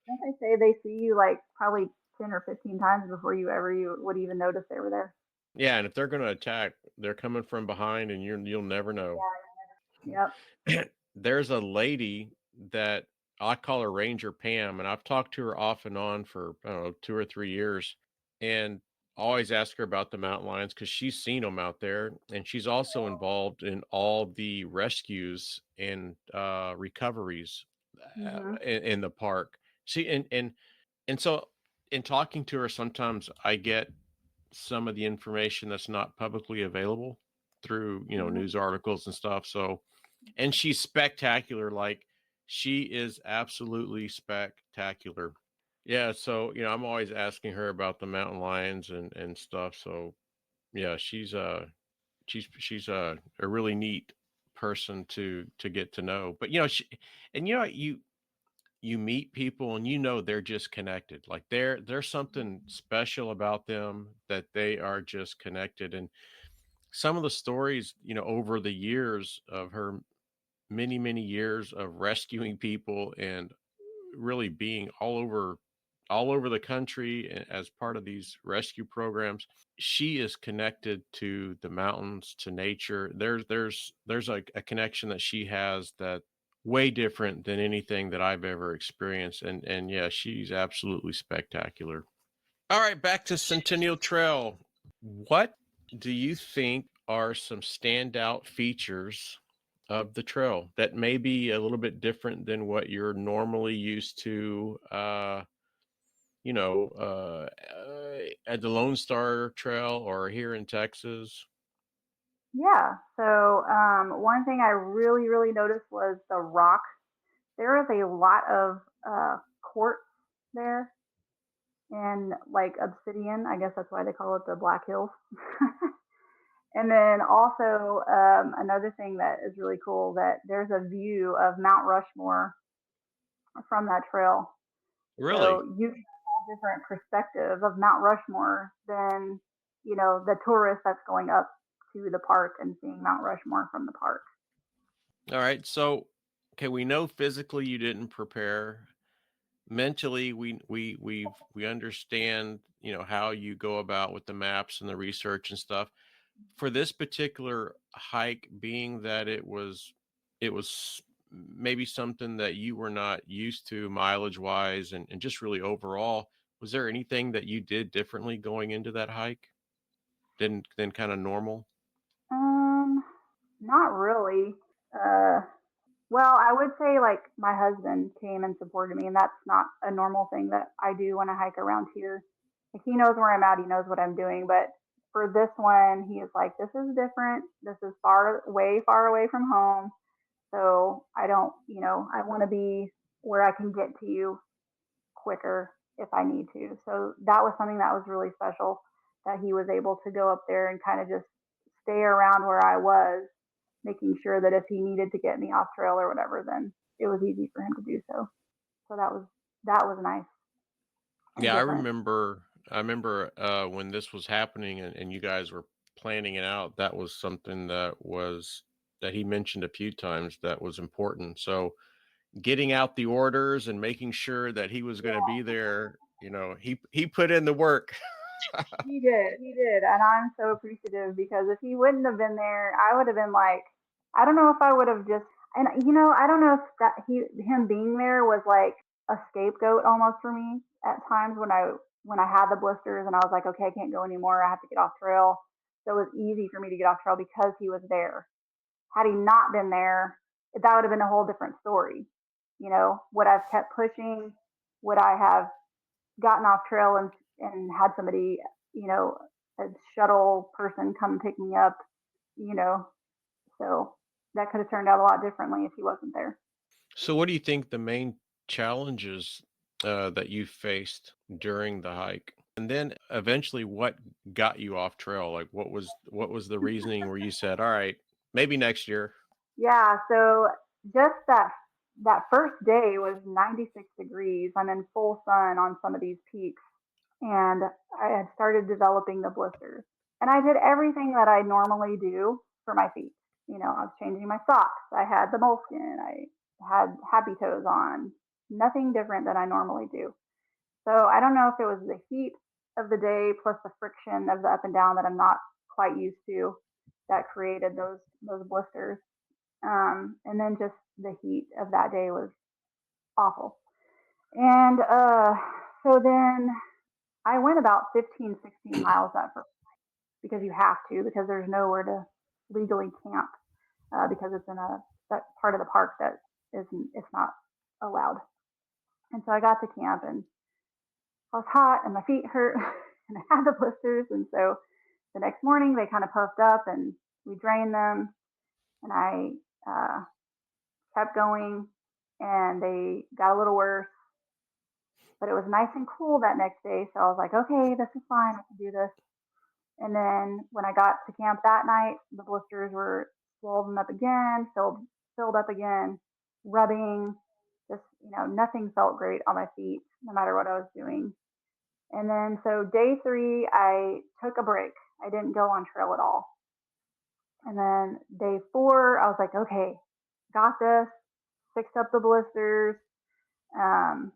Don't they say they see you like probably 10 or 15 times before you would even notice they were there? Yeah, and if they're gonna attack, they're coming from behind and you'll never know. Yeah. Yep. There's a lady that I call her Ranger Pam, and I've talked to her off and on for I don't know 2 or 3 years, and always ask her about the mountain lions because she's seen them out there, and she's also involved in all the rescues and recoveries Mhm. in the park. She and so in talking to her, sometimes I get some of the information that's not publicly available through Mhm. news articles and stuff. So and she's spectacular. Like she is absolutely spectacular. Yeah, so I'm always asking her about the mountain lions and stuff. So yeah, she's a really neat person to get to know. But and you meet people and they're just connected. Like there's something special about them that they are just connected. And some of the stories, over the years of her many, many years of rescuing people and really being all over the country as part of these rescue programs. She is connected to the mountains, to nature. There's a connection that she has that way different than anything that I've ever experienced. And yeah, she's absolutely spectacular. All right, back to Centennial Trail. What do you think are some standout features of the trail that may be a little bit different than what you're normally used to, at the Lone Star Trail or here in Texas? Yeah. So one thing I really, really noticed was the rock. There is a lot of quartz there and like obsidian. I guess that's why they call it the Black Hills. And then also another thing that is really cool that there's a view of Mount Rushmore from that trail. Really? So you get a different perspective of Mount Rushmore than the tourist that's going up to the park and seeing Mount Rushmore from the park. All right. So, okay, we know physically you didn't prepare. Mentally, we understand, how you go about with the maps and the research and stuff. For this particular hike, being that it was maybe something that you were not used to mileage wise and just really overall, was there anything that you did differently going into that hike than kind of normal? Um, Not really. Uh, well, I would say like my husband came and supported me, and that's not a normal thing that I do when I hike around here. Like he knows where I'm at, he knows what I'm doing, but for this one, he is like, "This is different. This is way far away from home. So I don't, I want to be where I can get to you quicker if I need to." So that was something that was really special that he was able to go up there and kind of just stay around where I was, making sure that if he needed to get me off trail or whatever, then it was easy for him to do so. So that was nice and Yeah, I different. remember I remember when this was happening and you guys were planning it out, that was something that he mentioned a few times that was important. So getting out the orders and making sure that he was going to be there, he put in the work. He did, and I'm so appreciative because if he wouldn't have been there, I would have been like, I don't know if I would have just, and I don't know if him being there was like a scapegoat almost for me at times when I had the blisters and I was like, okay, I can't go anymore, I have to get off trail. So it was easy for me to get off trail because he was there. Had he not been there, that would have been a whole different story. Would I've kept pushing? Would I have gotten off trail and had somebody, you know, a shuttle person come pick me up, you know. So that could have turned out a lot differently if he wasn't there. So what do you think the main challenges that you faced during the hike? And then eventually what got you off trail? Like what was the reasoning where you said, "All right, maybe next year." Yeah, so just that first day was 96 degrees. I'm in full sun on some of these peaks, and I had started developing the blisters. And I did everything that I normally do for my feet. You know, I was changing my socks. I had the moleskin. I had happy toes on. Nothing different than I normally do. So I don't know if it was the heat of the day plus the friction of the up and down that I'm not quite used to that created those blisters. And then just the heat of that day was awful. And so then I went about 15, 16 miles that first because you have to because there's nowhere to legally camp because it's in a that part of the park that isn't it's not allowed. And so I got to camp and I was hot and my feet hurt and I had the blisters. And so the next morning they kind of puffed up and we drained them and I kept going and they got a little worse, but it was nice and cool that next day. So I was like, okay, this is fine. I can do this. And then when I got to camp that night, the blisters were swollen up again, filled up again, rubbing. Just nothing felt great on my feet, no matter what I was doing. And then so day three, I took a break. I didn't go on trail at all. And then day four, I was like, okay, got this. Fixed up the blisters. Um,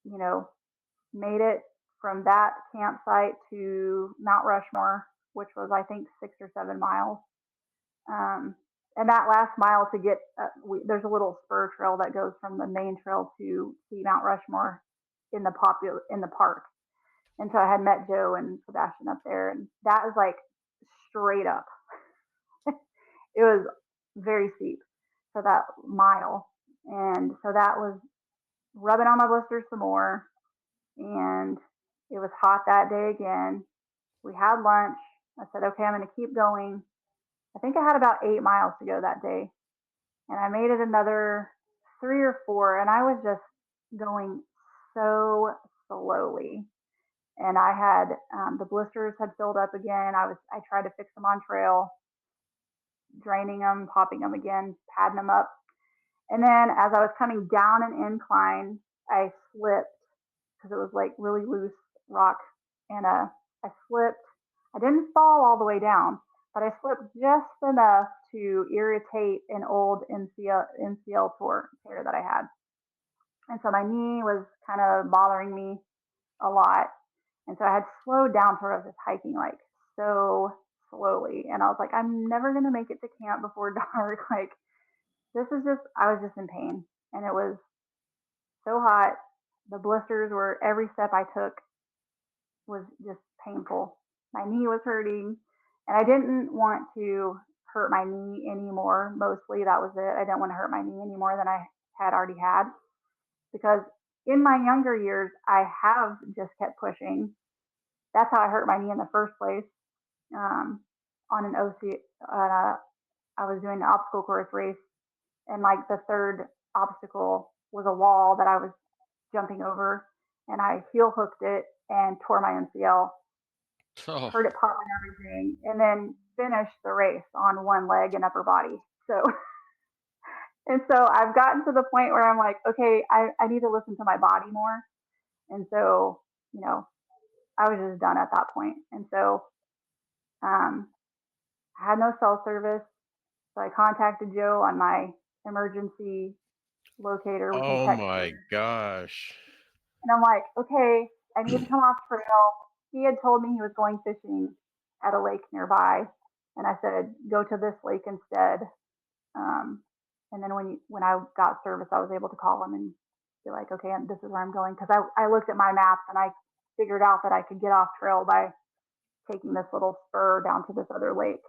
you know, made it from that campsite to Mount Rushmore, which was I think 6 or 7 miles. Um, and that last mile to get there's a little spur trail that goes from the main trail to see Mount Rushmore in the park. And so I had met Joe and Sebastian up there, and that was like straight up. It was very steep for that mile, and so that was rubbing on my blisters some more. And it was hot that day again. We had lunch. I said, okay, I'm going to keep going. I think I had about 8 miles to go that day. And I made it another 3 or 4. And I was just going so slowly. And I had the blisters had filled up again. I tried to fix them on trail, draining them, popping them again, padding them up. And then as I was coming down an incline, I slipped because it was like really loose rock, and I slipped. I didn't fall all the way down, but I slipped just enough to irritate an old MCL tear that I had, and so my knee was kind of bothering me a lot, and so I had slowed down to where I was just hiking like so slowly, and I was like, I'm never gonna make it to camp before dark. Like this is just, I was just in pain, and it was so hot. The blisters were every step I took was just painful. My knee was hurting, and I didn't want to hurt my knee anymore. Mostly that was it. I didn't want to hurt my knee any more than I had already had because in my younger years, I have just kept pushing. That's how I hurt my knee in the first place. Um, on an OC, I was doing an obstacle course race, and like the third obstacle was a wall that I was jumping over, and I heel hooked it and tore my MCL, Oh, heard it pop and everything, and then finished the race on one leg and upper body. So, and so I've gotten to the point where I'm like, okay, I need to listen to my body more. And so, you know, I was just done at that point. And so, um, I had no cell service. So I contacted Joe on my emergency locator. We can oh text my here. gosh. And I'm like, okay, I need to come off trail. He had told me he was going fishing at a lake nearby. And I said, go to this lake instead. Um, and then when I got service, I was able to call him and be like, okay, this is where I'm going. Because I looked at my maps and I figured out that I could get off trail by taking this little spur down to this other lake.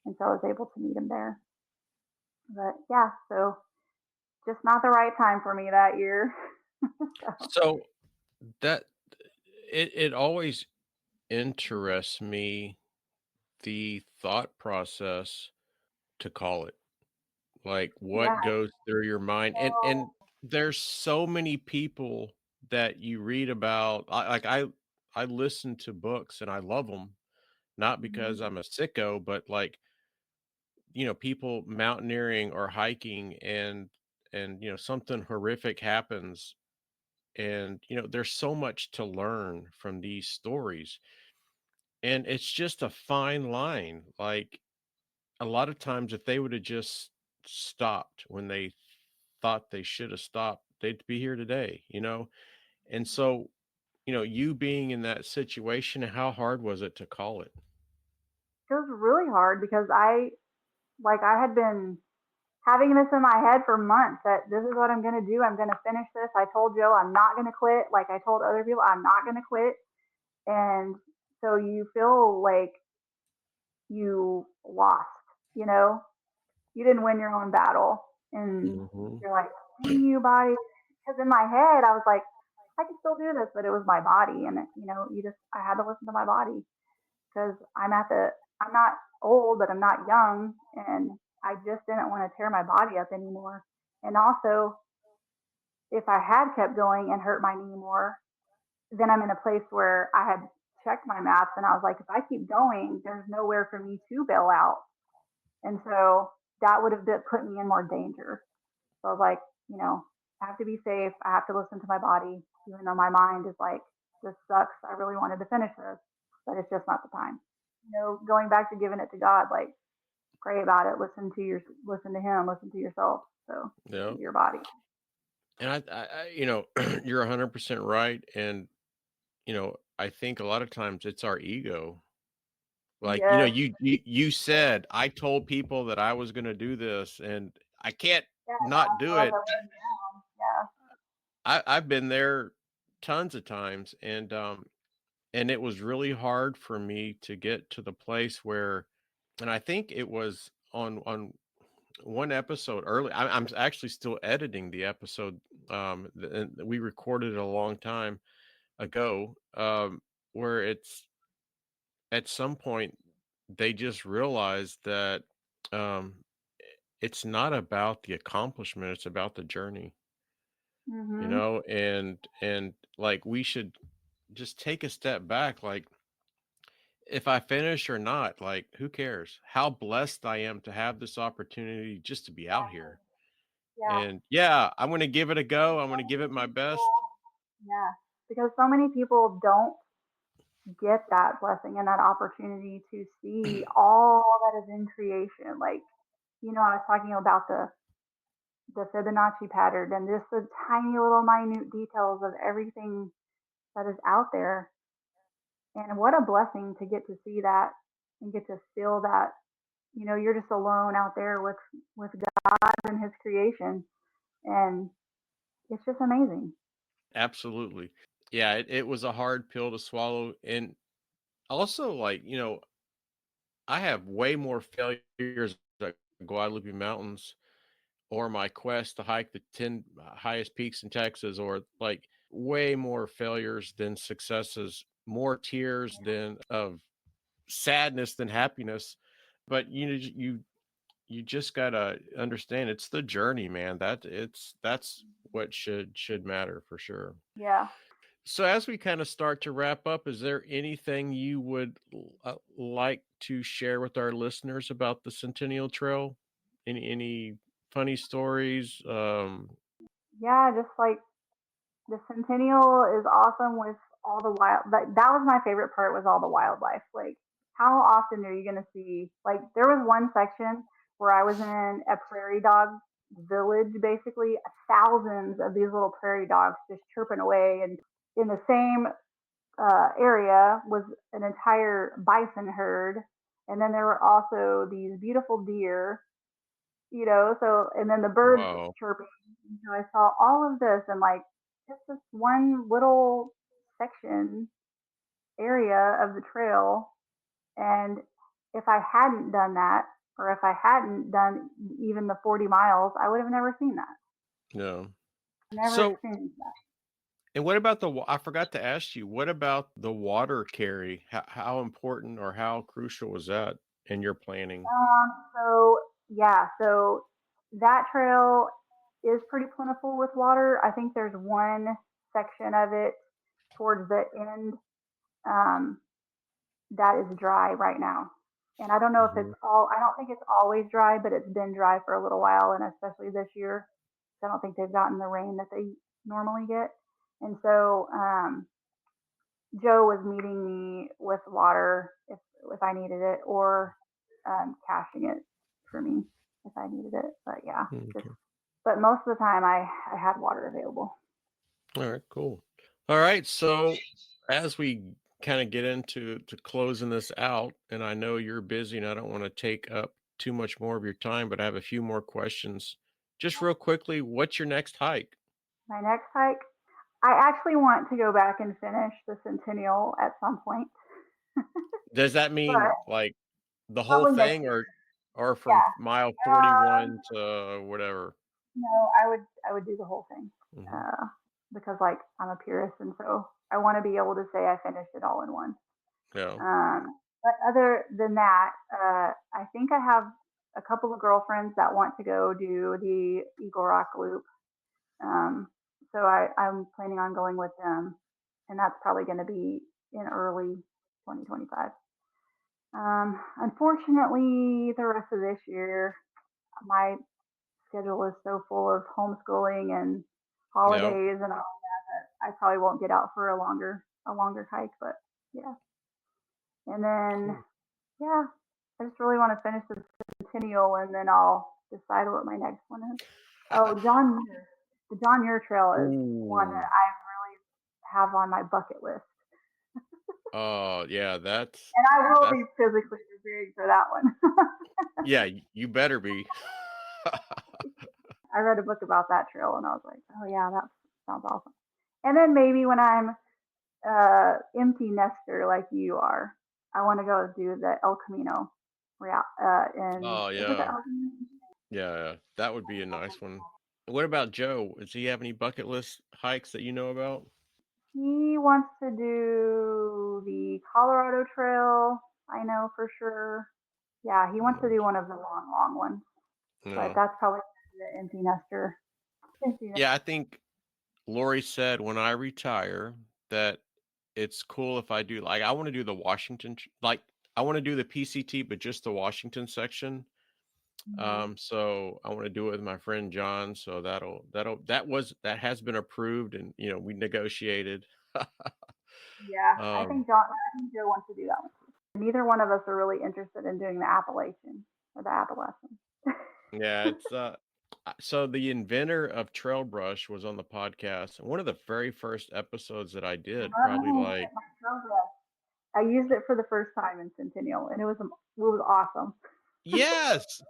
And so I was able to meet him there. But yeah, so just not the right time for me that year. So, So that it always interests me the thought process to call it. Like yeah, what goes through your mind? And there's so many people that you read about. I listen to books and I love them, not Hmm. because I'm a sicko, but like, people mountaineering or hiking and something horrific happens, and there's so much to learn from these stories. And it's just a fine line. Like, a lot of times if they would have just stopped when they thought they should have stopped, they'd be here today. And so, you being in that situation, how hard was it to call it? It was really hard because I had been having this in my head for months that this is what I'm going to do. I'm going to finish this. I told Joe I'm not going to quit. Like I told other people, I'm not going to quit. And so you feel like you lost, you know, you didn't win your own battle. And Mhm. you're like, dang you body. Because in my head, I was like, I can still do this, but it was my body. And, I had to listen to my body because I'm not old, but I'm not young. And I just didn't want to tear my body up anymore. And also, if I had kept going and hurt my knee more, then I'm in a place where I had checked my maps and I was like, if I keep going, there's nowhere for me to bail out. And so that would have put me in more danger. So I was like, I have to be safe. I have to listen to my body, even though my mind is like, this sucks. I really wanted to finish this, but it's just not the time. Going back to giving it to God, like pray about it, listen to him, listen to yourself. So listen Yeah. to your body. And you're 100% right. And, I think a lot of times it's our ego. Like, Yes. you said, I told people that I was going to do this and I can't Yeah, now not I do feel like it. I'm letting down. Yeah. I've been there tons of times, and it was really hard for me to get to the place where, and I think it was on one episode early. I'm actually still editing the episode. And we recorded it a long time ago. Where it's at some point they just realized that um, it's not about the accomplishment; it's about the journey. Mhm. And like, we should just take a step back. Like, if I finish or not, like, who cares? How blessed I am to have this opportunity just to be out Exactly. here. Yeah. And yeah, I'm going to give it a go. I'm going to give it my best. Yeah. Because so many people don't get that blessing and that opportunity to see all that is in creation. Like, I was talking about the Fibonacci pattern and just the tiny little minute details of everything that is out there. And what a blessing to get to see that and get to feel that. You're just alone out there with God and his creation. And it's just amazing. Absolutely. Yeah, it was a hard pill to swallow. And also, like, I have way more failures at Guadalupe Mountains, or my quest to hike the 10 highest peaks in Texas, or like way more failures than successes, more tears than of sadness than happiness. But you just gotta understand, it's the journey, man. That's what should matter for sure. Yeah. So as we kind of start to wrap up, is there anything you would like to share with our listeners about the Centennial Trail? Any funny stories? Yeah, just like the Centennial is awesome with all the wild. That was my favorite part was all the wildlife. Like, how often are you gonna see? Like, there was one section where I was in a prairie dog village, basically thousands of these little prairie dogs just chirping away, and in the same area was an entire bison herd, and then there were also these beautiful deer. So and then the birds Wow. chirping. And so I saw all of this and like just this one little section area of the trail. And if I hadn't done that, or if I hadn't done even the 40 miles, I would have never seen that, No. never So, experienced that. and what about I forgot to ask you, what about the water carry? How important or how crucial was that in your planning? So yeah, so that trail. is pretty plentiful with water. I think there's one section of it towards the end um, that is dry right now. And I don't know if Hmm. I don't think it's always dry, but it's been dry for a little while, and especially this year. So I don't think they've gotten the rain that they normally get. And so Joe was meeting me with water if I needed it, or caching it for me if I needed it. But yeah, just Okay. but most of the time I had water available. All right, cool. All right, so as we kind of get into closing this out, and I know you're busy and I don't want to take up too much more of your time, but I have a few more questions. Just real quickly, what's your next hike? My next hike, I actually want to go back and finish the Centennial at some point, Does that but mean like the whole probably next thing, year. or from Yeah. mile Um, 41 to whatever? no, I would do the whole thing Hmm. uh, because like I'm a purist, and so I want to be able to say I finished it all in one. Yeah. But other than that, I think I have a couple of girlfriends that want to go do the Eagle Rock Loop. Um, so I'm planning on going with them, and that's probably going to be in early 2025. Unfortunately, the rest of this year, my schedule is so full of homeschooling and Yeah. holidays and all that I probably won't get out for a longer hike. But yeah, and then Cool. yeah, I just really want to finish the Centennial, and then I'll decide what my next one is. Oh, John Muir. The John Muir Trail is one that Ooh. I really have on my bucket list, Oh, yeah, and I will that's be physically preparing for that one. yeah, you better be. I read a book about that trail, and I was like, oh yeah, that sounds awesome. And then maybe when I'm empty nester like you are, I want to go do the El Camino. In Oh, is it the yeah. El Camino? Yeah, that would be a nice one. What about Joe? Does he have any bucket list hikes that you know about? He wants to do the Colorado Trail. I know for sure. Yeah, he wants to do Nice. one of the long, long ones, but No. that's probably the empty nester. Empty nester. Yeah, I think Lori said when I retire that it's cool if I do, like, I want to do the Washington, like I want to do the PCT, but just the Washington section. Mhm. So I want to do it with my friend John. So that has been approved, and we negotiated. Yeah, um, I think Joe wants to do that one too. Neither one of us are really interested in doing the Appalachian or the Appalachian. yeah, it's so the inventor of trail brush was on the podcast, and one of the very first episodes that I did, probably Oh, like, my progress. I used it for the first time in Centennial, and it was awesome. yes.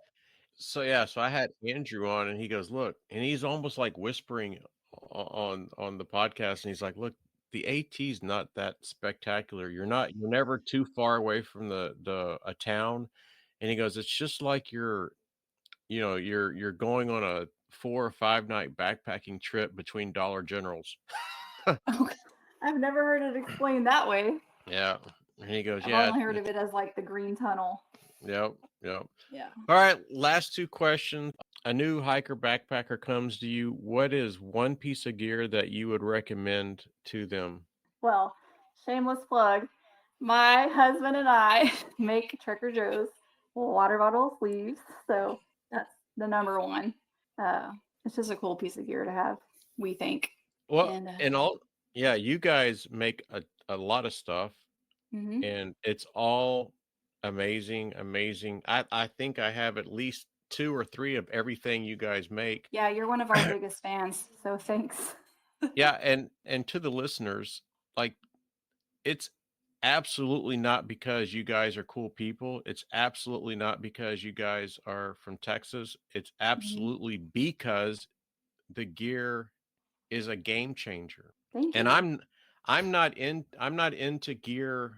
So yeah, so I had Andrew on, and he goes, "Look," and he's almost like whispering on the podcast, and he's like, "Look, the AT's not that spectacular. You're never too far away from the a town." And he goes, "It's just like you're going on a 4 or 5 night backpacking trip between Dollar Generals." Oh, I've never heard it explained that way. Yeah. And he goes, I've "Yeah, only heard of it's it as like the green tunnel. yep, yep." Yeah. All right, last two questions. A new hiker backpacker comes to you. What is one piece of gear that you would recommend to them? Well, shameless plug. My husband and I make Trader Joe's water bottle sleeves. So that's the number one. It's just a cool piece of gear to have, we think. Well, And and all yeah, you guys make a lot of stuff, mhm. and it's all amazing, amazing. I think I have at least 2 or 3 of everything you guys make. Yeah, you're one of our biggest fans. So thanks. Yeah, and to the listeners, like, it's absolutely not because you guys are cool people. It's absolutely not because you guys are from Texas. It's Mhm. absolutely because the gear is a game changer. Thank And you. I'm not into gear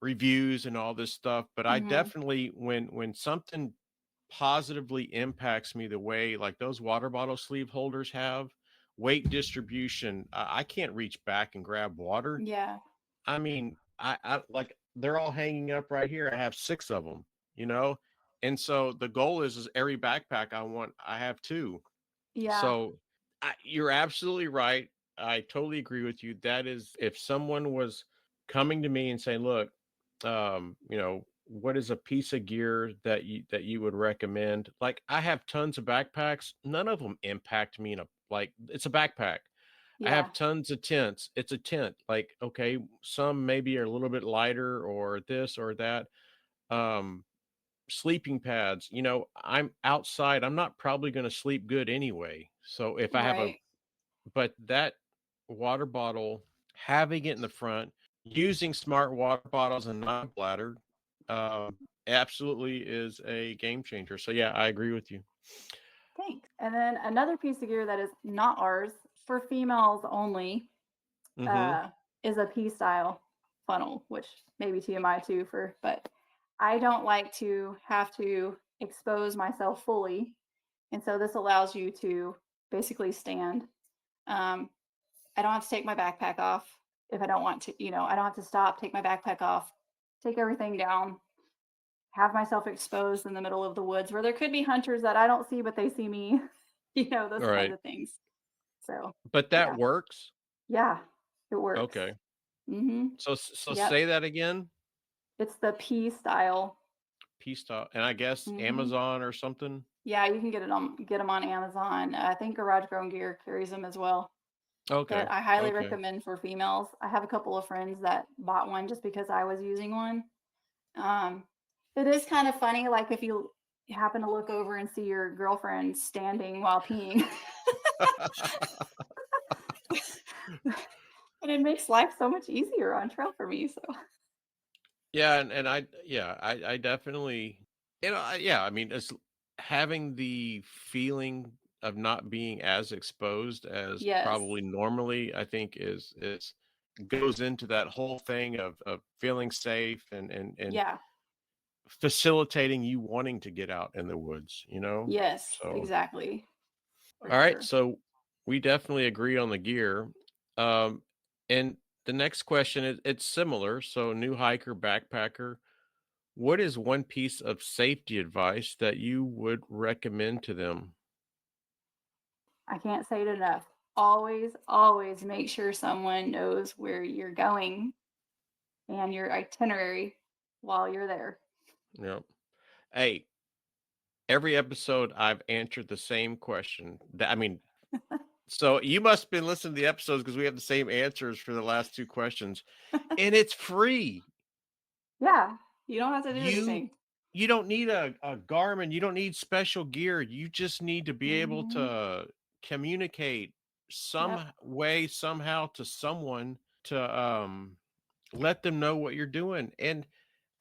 reviews and all this stuff, but I Mhm. definitely, when something positively impacts me the way like those water bottle sleeve holders have, weight distribution, I can't reach back and grab water. Yeah. I mean, I like, they're all hanging up right here. I have 6 of them, you know? And so the goal is every backpack I have 2. Yeah. So you're absolutely right. I totally agree with you. That is, if someone was coming to me and saying, "Look, what is a piece of gear that you would recommend?" Like, I have tons of backpacks. None of them impact me like, it's a backpack. I Yeah. have tons of tents. It's a tent. Like, okay, some maybe are a little bit lighter or this or that. Um, Sleeping pads, I'm outside. I'm not probably going to sleep good anyway. So if I have Right. but that water bottle, having it in the front, using smart water bottles and not bladder, um, absolutely is a game changer. So yeah, I agree with you. Thanks. And then another piece of gear that is not ours, for females only, Mm-hmm. uh, is a P style funnel, which maybe TMI too but I don't like to have to expose myself fully. And so this allows you to basically stand. Um, I don't have to take my backpack off if I don't want to, I don't have to stop, take my backpack off, take everything down, have myself exposed in the middle of the woods where there could be hunters that I don't see, but they see me, those All kinds right. of things. So, But that yeah, works. yeah, it works. Okay. Mm-hmm. So Yep. say that again. It's the P style. Peace style. And I guess Mm-hmm. Amazon or something. Yeah, you can get them on Amazon. I think Garage Grown Gear carries them as well. Okay. But I highly Okay. recommend for females. I have a couple of friends that bought one just because I was using one. Um, it is kind of funny, like if you happen to look over and see your girlfriend standing while peeing, and it makes life so much easier on trail for me. So Yeah, and I definitely, yeah, I mean, it's having the feeling of not being as exposed as yes, probably normally, I think is goes into that whole thing of feeling safe and yeah, facilitating you wanting to get out in the woods. yes, So, exactly, for all right, sure. so we definitely agree on the gear. Um, and the next question is it's similar. So, new hiker, backpacker. What is one piece of safety advice that you would recommend to them? I can't say it enough. Always, always make sure someone knows where you're going and your itinerary while you're there. Yep. Hey, every episode I've answered the same question. I mean, so you must have been listening to the episodes because we have the same answers for the last two questions, and it's free. Yeah, you don't have to do You anything. you don't need a Garmin. You don't need special gear. You just need to be able Hmm. to communicate some Yep. way, somehow to someone to let them know what you're doing. And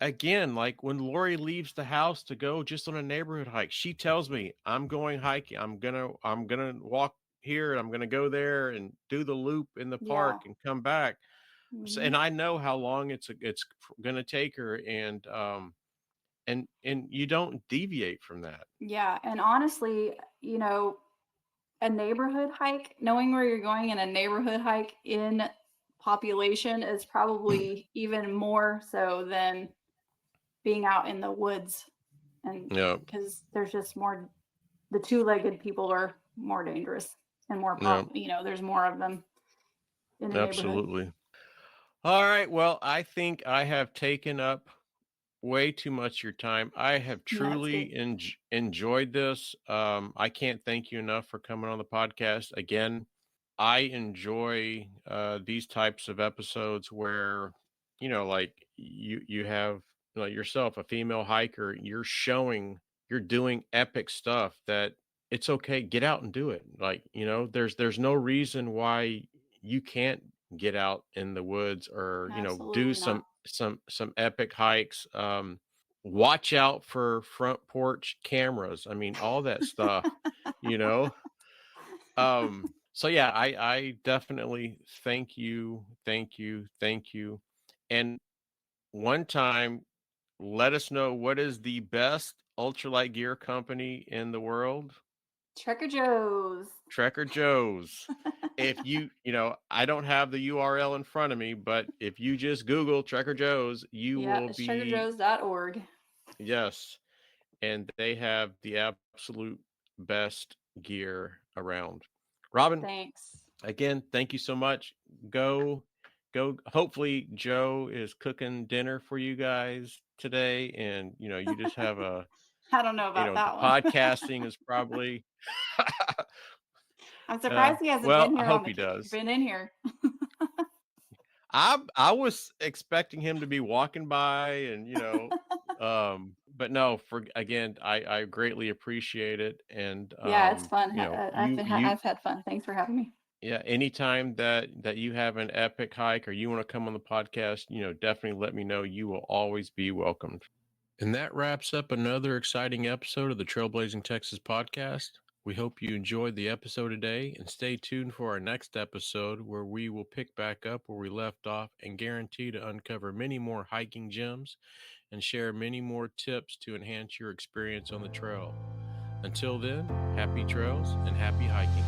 again, like when Lori leaves the house to go just on a neighborhood hike, she tells me, I'm going hiking. I'm gonna walk here and I'm gonna go there and do the loop in the Yeah. park and come back. So, Hmm. and I know how long it's gonna take her, and you don't deviate from that. Yeah. And honestly, a neighborhood hike, knowing where you're going in a neighborhood hike in population is probably even more so than being out in the woods. And Yeah, because there's just more, the two-legged people are more dangerous and more yeah, there's more of them in a neighborhood. absolutely. All right. Well, I think I have taken up way too much of your time. I have No, it's truly good. enjoyed this. I can't thank you enough for coming on the podcast again. I enjoy these types of episodes where, like you have like yourself, a female hiker, you're doing epic stuff that it's okay, get out and do it. Like, there's no reason why you can't get out in the woods or, do Absolutely not. some epic hikes. Watch out for front porch cameras. I mean, all that stuff, you know. So yeah, I definitely thank you. And one time, let us know what is the best ultralight gear company in the world. Trekker Joe's. Trekker Joe's. If I don't have the URL in front of me, but if you just Google Trekker Joe's, you Yeah, will it's be, trekkerjoes.org. yes, and they have the absolute best gear. around. Robin, Thanks. again, thank you so much. Go. Hopefully Joe is cooking dinner for you guys today, and you just have a I don't know about that the one. podcasting is probably I'm surprised he hasn't well, been I here hope on the he does. been in here. I was expecting him to be walking by and but no, I greatly appreciate it. And Yeah, it's fun. I've I've had fun. Thanks for having me. yeah, anytime that you have an epic hike or you want to come on the podcast, definitely let me know. You will always be welcomed. And that wraps up another exciting episode of the Trailblazing Texas podcast. We hope you enjoyed the episode today, and stay tuned for our next episode where we will pick back up where we left off and guarantee to uncover many more hiking gems and share many more tips to enhance your experience on the trail. Until then, happy trails and happy hiking.